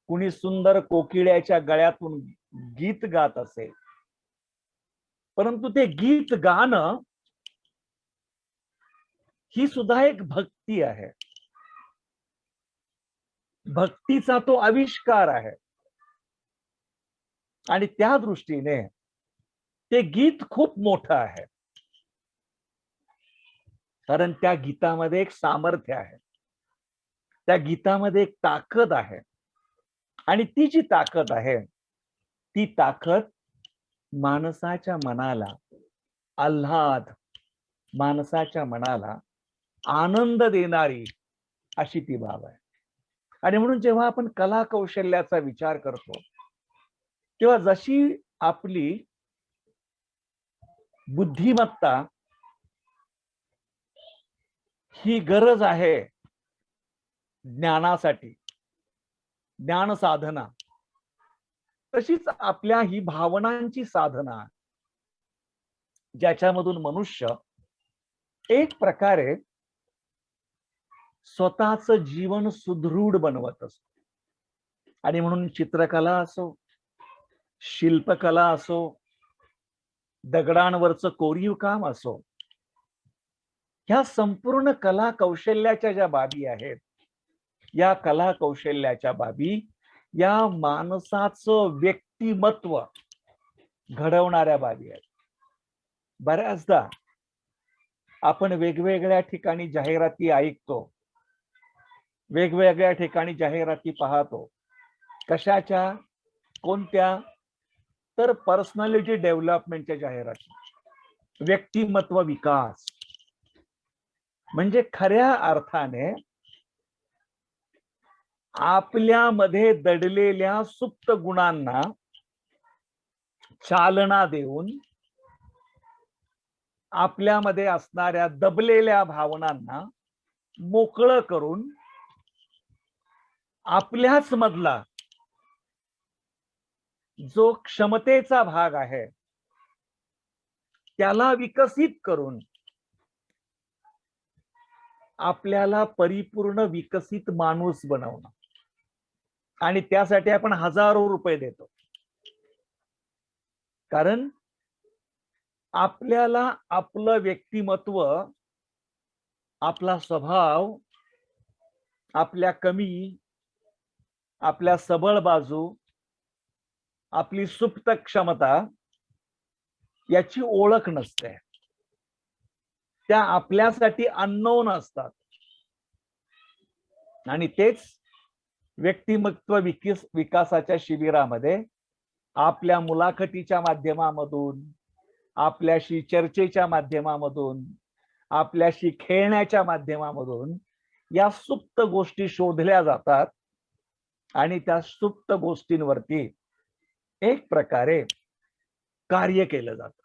A: कुणी सुंदर कोकिळ्याच्या गळ्यातून गीत गात असेल, परंतु ते गीत गाणं ही सुद्धा एक भक्ती आहे. भक्तीचा तो आविष्कार आहे आणि त्या दृष्टीने ते गीत खूप मोठं आहे. कारण त्या गीतामध्ये एक सामर्थ्य आहे, त्या गीतामध्ये एक ताकद आहे आणि ती जी ताकद आहे ती ताकद माणसाच्या मनाला आल्हाद, माणसाच्या मनाला आनंद देणारी अशी ती बाब आहे. आणि म्हणून जेव्हा आपण कला कौशल्याचा विचार करतो तेव्हा जशी आपली बुद्धिमत्ता ही गरज आहे ज्ञानासाठी, ज्ञान साधना, तशीच आपल्या ही भावनांची साधना ज्याच्यामधून मनुष्य एक प्रकारे स्वतःच जीवन सुदृढ बनवत असतो. आणि म्हणून चित्रकला असो, शिल्पकला असो, दगडांवरचं कोरीव काम असो, ह्या संपूर्ण कला कौशल्याच्या ज्या बाबी आहेत, या कला कौशल्याच्या बाबी या माणसाचं व्यक्तिमत्व घडवणाऱ्या बाबी आहेत. बऱ्याचदा आपण वेगवेगळ्या ठिकाणी जाहिराती ऐकतो, वेगवेगळ्या ठिकाणी जाहिराती पाहतो. कशाच्या? कोणत्या? तर पर्सनॅलिटी डेव्हलपमेंटच्या जाहिराती, व्यक्तिमत्व विकास. म्हणजे खऱ्या अर्थाने आपल्यामध्ये दडलेल्या सुप्त गुणांना चालना देऊन, आपल्यामध्ये असणाऱ्या दबलेल्या भावनांना मोकळं करून, आपल्याच मधला जो क्षमतेचा भाग आहे त्याला विकसित करून आपल्याला परिपूर्ण विकसित माणूस बनवणं. आणि त्यासाठी आपण हजारो रुपये देतो. कारण आपल्याला आपलं व्यक्तिमत्व, आपला स्वभाव, आपल्या कमी, आपल्या सबळ बाजू, आपली सुप्त क्षमता याची ओळख नसते. त्या आपल्यासाठी अननोन असतात. आणि तेच व्यक्तिमत्व विकासाच्या शिबिरामध्ये आपल्या मुलाखतीच्या माध्यमामधून, आपल्याशी चर्चेच्या माध्यमामधून, आपल्याशी खेळण्याच्या माध्यमामधून या सुप्त गोष्टी शोधल्या जातात. आणि त्या सुप्त गोष्टींवरती एक प्रकारे कार्य केलं जातं.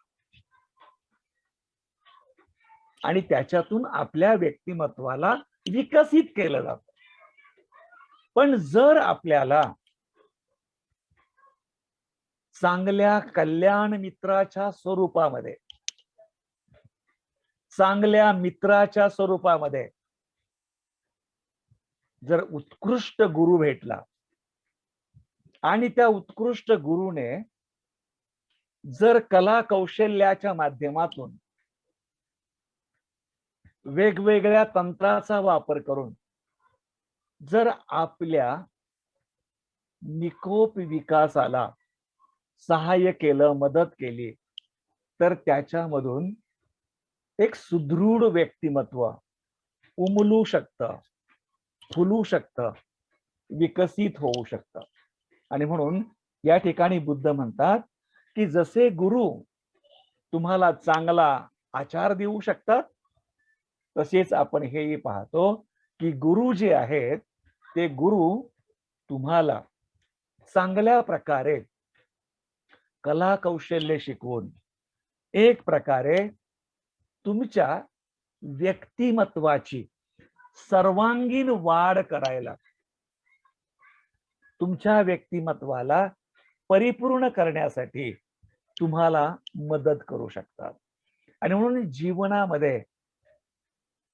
A: आणि त्याच्यातून आपल्या व्यक्तिमत्वाला विकसित केलं जातं. पण जर आपल्याला चांगल्या कल्याण मित्राच्या स्वरूपामध्ये, चांगल्या मित्राच्या स्वरूपामध्ये जर उत्कृष्ट गुरु भेटला आणि त्या उत्कृष्ट गुरुने जर कला कौशल्याच्या माध्यमातून वेगवेगळ्या तंत्राचा वापर करून जर आपल्या निकोप विकासाला सहाय्य केलं, मदत केली, तर त्याच्यामधून एक सुदृढ व्यक्तिमत्व उमलू शकतं, फुलू शकतं, विकसित होऊ शकतं. आणि म्हणून या ठिकाणी बुद्ध म्हणतात की जसे गुरु तुम्हाला चांगला आचार देऊ शकतात, तसेच आपण हेही पाहतो की गुरु जे आहेत ते गुरु तुम्हाला चांगल्या प्रकारे कला कौशल्य शिकवून एक प्रकारे तुमच्या व्यक्तिमत्वाची सर्वांगीण वाढ करायला, तुमच्या व्यक्तिमत्वाला परिपूर्ण करण्यासाठी तुम्हाला मदत करू शकतात. आणि म्हणून जीवनामध्ये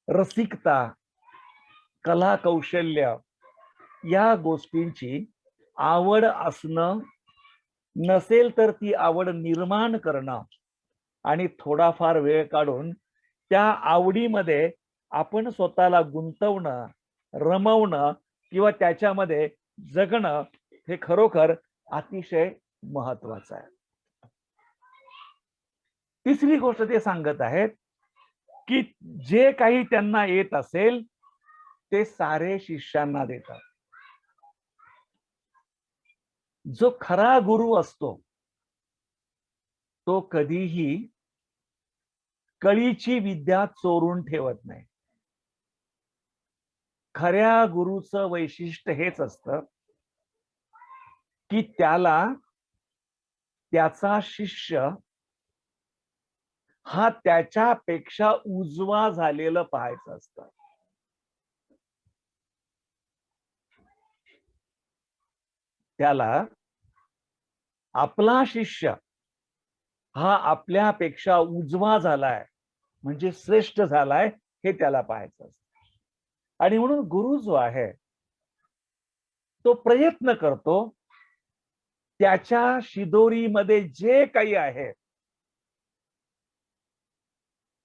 A: रसिकता, कला कौशल्य या गोष्टींची आवड असणं, नसेल तर ती आवड निर्माण करणं आणि थोडाफार वेळ काढून त्या आवडीमध्ये आपण स्वतःला गुंतवणं, रमवणं किंवा त्याच्यामध्ये जगणं हे खरोखर अतिशय महत्वाचं आहे. तिसरी गोष्ट ते सांगत आहेत की जे काही त्यांना येत असेल ते सारे शिष्यांना देतात. जो खरा गुरु असतो तो कधीही कळीची विद्या चोरून ठेवत नाही. खऱ्या गुरुचं वैशिष्ट्य हेच असतं की त्याला त्याचा शिष्य हा त्याच्यापेक्षा उजवा झालेलं पाहायचं असतं. त्याला आपला शिष्य हा आपल्यापेक्षा उजवा झालाय म्हणजे श्रेष्ठ झालाय हे त्याला पाहायचं असतं. आणि म्हणून गुरु जो आहे तो प्रयत्न करतो त्याच्या शिदोरीमध्ये जे काही आहे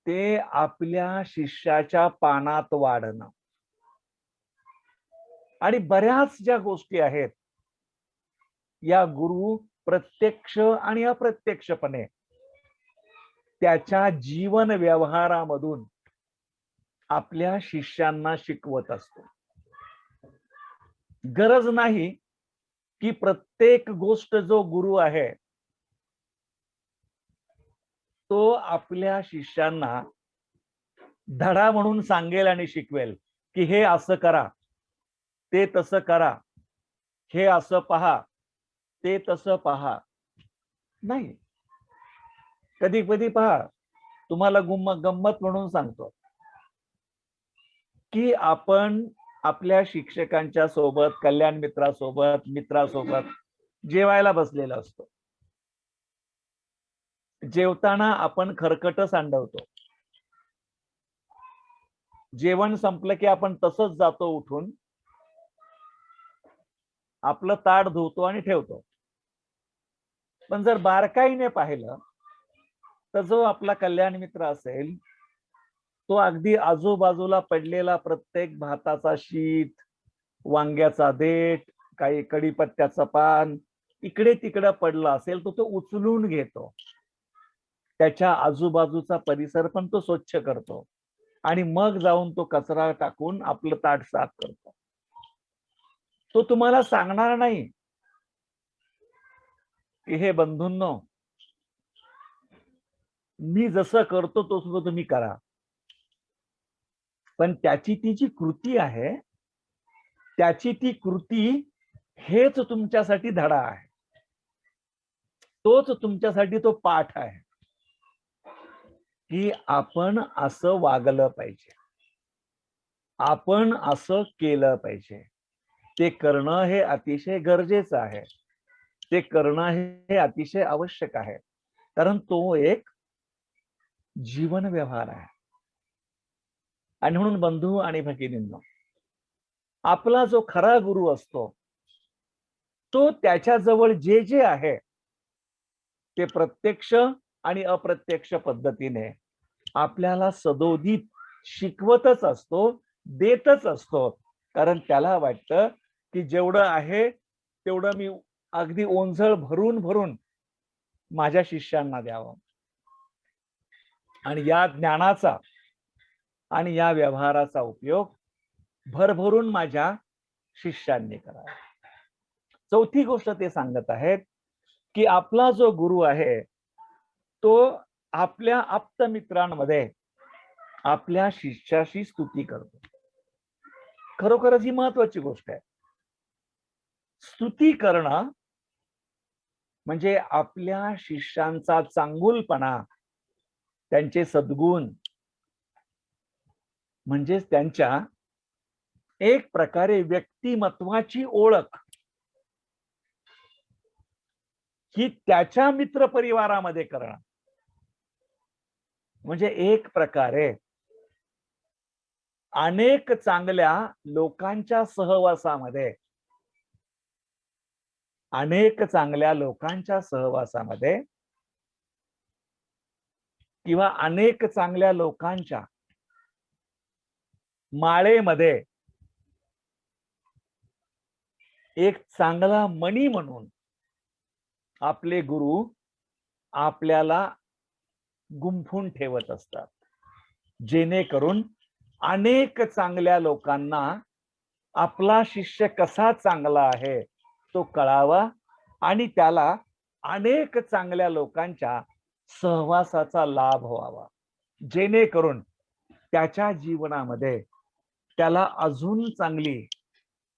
A: ते आपल्या शिष्याच्या पानात वाढणं. आणि बऱ्याच ज्या गोष्टी आहेत या गुरु प्रत्यक्ष आणि अप्रत्यक्षपणे त्याच्या जीवन व्यवहारामधून आपल्या शिष्यांना शिकवत असतो. गरज नाही की प्रत्येक गोष्ट जो गुरु आहे तो आपल्या शिष्यांना धडा म्हणून सांगेल आणि शिकवेल की हे असं करा, ते तसं करा, हे असं पहा, ते तसं पहा. नाही. कधी कधी पहा, तुम्हाला गंमत म्हणून सांगतो की आपण आपल्या शिक्षकांच्या सोबत, कल्याण मित्रासोबत, मित्रासोबत जेवायला बसलेला असतो. जेवताना आपण खरकट सांडवतो. जेवण संपलं की आपण तसंच जातो उठून, आपलं ताट धुवतो आणि ठेवतो. पण जर बारकाईने पाहिलं तर जो आपला कल्याण मित्र असेल तो अगदी आजूबाजूला पडलेला प्रत्येक भाताचा शीत, वांग्याचा देठ, काही कढीपत्त्याचं पान इकडे तिकडे पडला असेल तो उचलून घेतो. त्याच्या आजूबाजूचा परिसर पण तो स्वच्छ करतो आणि मग जाऊन तो कचरा टाकून आपलं ताट साफ करतो. तो तुम्हाला सांगणार नाही की हे बंधूंनो मी जसं करतो तो सुद्धा तुम्ही करा. पण त्याची ती जी कृती आहे त्याची ती कृती हेच तुमच्यासाठी धडा आहे. तोच तुमच्यासाठी तो पाठ आहे की आपण असं वागलं पाहिजे, आपण असं केलं पाहिजे. ते करणं हे अतिशय गरजेचं आहे. ते करणं हे अतिशय आवश्यक आहे. कारण तो एक जीवन व्यवहार आहे. आणि म्हणून बंधू आणि भगिनींनो, आपला जो खरा गुरु असतो तो त्याच्याजवळ जे जे आहे ते प्रत्यक्ष आणि अप्रत्यक्ष पद्धतीने आपल्याला सदोदित शिकवतच असतो, देतच असतो. कारण त्याला वाटतं की जेवढं आहे तेवढं मी अगदी ओंझळ भरून भरून माझ्या शिष्यांना द्यावं आणि या ज्ञानाचा आणि या व्यवहाराचा उपयोग भरभरून माझ्या शिष्यांनी करावा. चौथी गोष्ट ते सांगत आहेत की आपला जो गुरु आहे तो आपल्या आप्त मित्रांमध्ये आपल्या शिष्याशी स्तुती करतो. खरोखरच ही महत्वाची गोष्ट आहे. स्तुती करणं म्हणजे आपल्या शिष्यांचा चांगुलपणा, त्यांचे सद्गुण, म्हणजे त्यांच्या एक प्रकारे व्यक्तिमत्वाची ओळख ही त्याच्या मित्र परिवारामध्ये करणं म्हणजे एक प्रकारे अनेक चांगल्या लोकांच्या सहवासामध्ये किंवा अनेक चांगल्या लोकांच्या माळेमध्ये एक चांगला मणी म्हणून आपले गुरु आपल्याला गुंफून ठेवत असतात, जेणेकरून अनेक चांगल्या लोकांना आपला शिष्य कसा चांगला आहे तो कळावा आणि त्याला अनेक चांगल्या लोकांच्या सहवासाचा लाभ व्हावा, जेणेकरून त्याच्या जीवनामध्ये त्याला अजून चांगली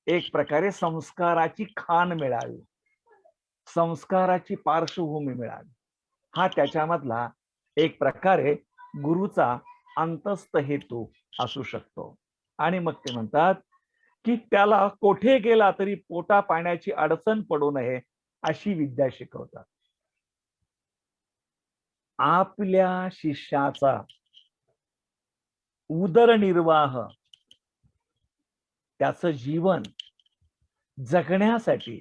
A: एक प्रकारे संस्काराची खाण मिळावी, संस्काराची पार्श्वभूमी मिळावी. हा त्याच्यामधला एक प्रकारे गुरुचा अंतस्थ हेतू असू शकतो. आणि मग ते म्हणतात की त्याला कोठे गेला तरी पोटा पाण्याची अडचण पडू नये अशी विद्या शिकवतात. आपल्या शिष्याचा उदरनिर्वाह त्याचं जीवन जगण्यासाठी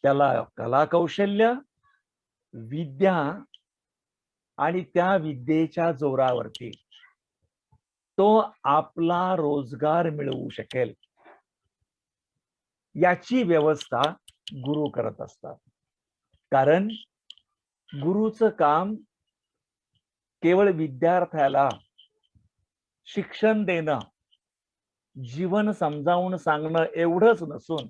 A: त्याला कला कौशल्य, विद्या आणि त्या विद्येच्या जोरावरती तो आपला रोजगार मिळवू शकेल याची व्यवस्था गुरु करत असतात. कारण गुरुचं काम केवळ विद्यार्थ्याला शिक्षण देणं, जीवन समजावून सांगणं एवढंच नसून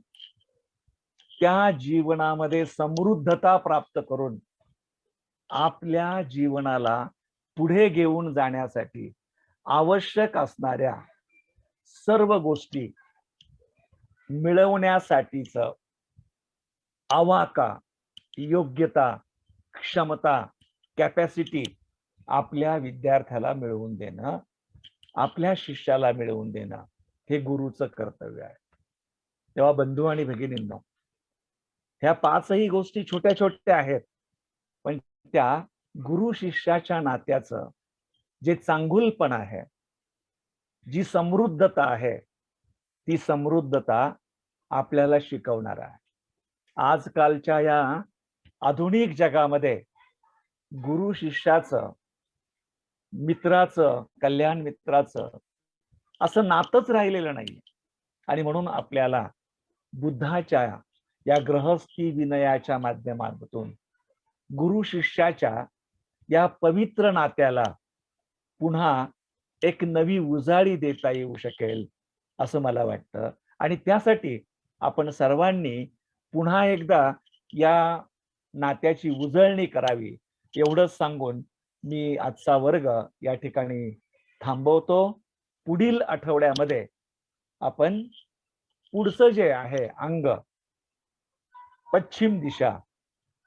A: त्या जीवनामध्ये समृद्धता प्राप्त करून आपल्या जीवनाला पुढे घेऊन जाण्यासाठी आवश्यक असणाऱ्या सर्व गोष्टी मिळवण्यासाठीच आवाका, योग्यता, क्षमता, कॅपॅसिटी आपल्या विद्यार्थ्याला मिळवून देणं, आपल्या शिष्याला मिळवून देणं हे गुरुचं कर्तव्य आहे. तेव्हा बंधू आणि भगिनींनो, ह्या पाचही गोष्टी छोट्या छोट्या आहेत, पण त्या गुरु शिष्याच्या नात्याचं जे चांगुलपण आहे, जी समृद्धता आहे, ती समृद्धता आपल्याला शिकवणार आहे. आजकालच्या या आधुनिक जगामध्ये गुरु शिष्याचं, मित्राचं, कल्याण मित्राचं असं नातच राहिलेलं नाही. आणि म्हणून आपल्याला बुद्धाच्या या गृहस्थी विनयाच्या माध्यमातून गुरु शिष्याच्या या पवित्र नात्याला पुन्हा एक नवी उजाळी देता येऊ शकेल असं मला वाटतं. आणि त्यासाठी आपण सर्वांनी पुन्हा एकदा या नात्याची उजळणी करावी एवढंच सांगून मी आजचा वर्ग या ठिकाणी थांबवतो. पुढील आठवड्यामध्ये आपण पुढचं जे आहे अंग, पश्चिम दिशा,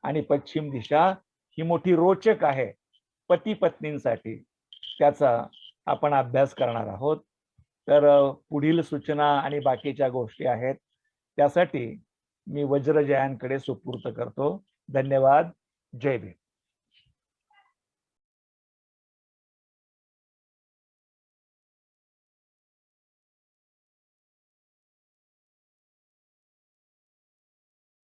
A: आणि पश्चिम दिशा ही मोठी रोचक आहे पती पत्नींसाठी, त्याचा आपण अभ्यास करणार आहोत. तर पुढील सूचना आणि बाकीच्या गोष्टी आहेत त्यासाठी मी वज्रजयांकडे सुपूर्त करतो. धन्यवाद. जय भीम.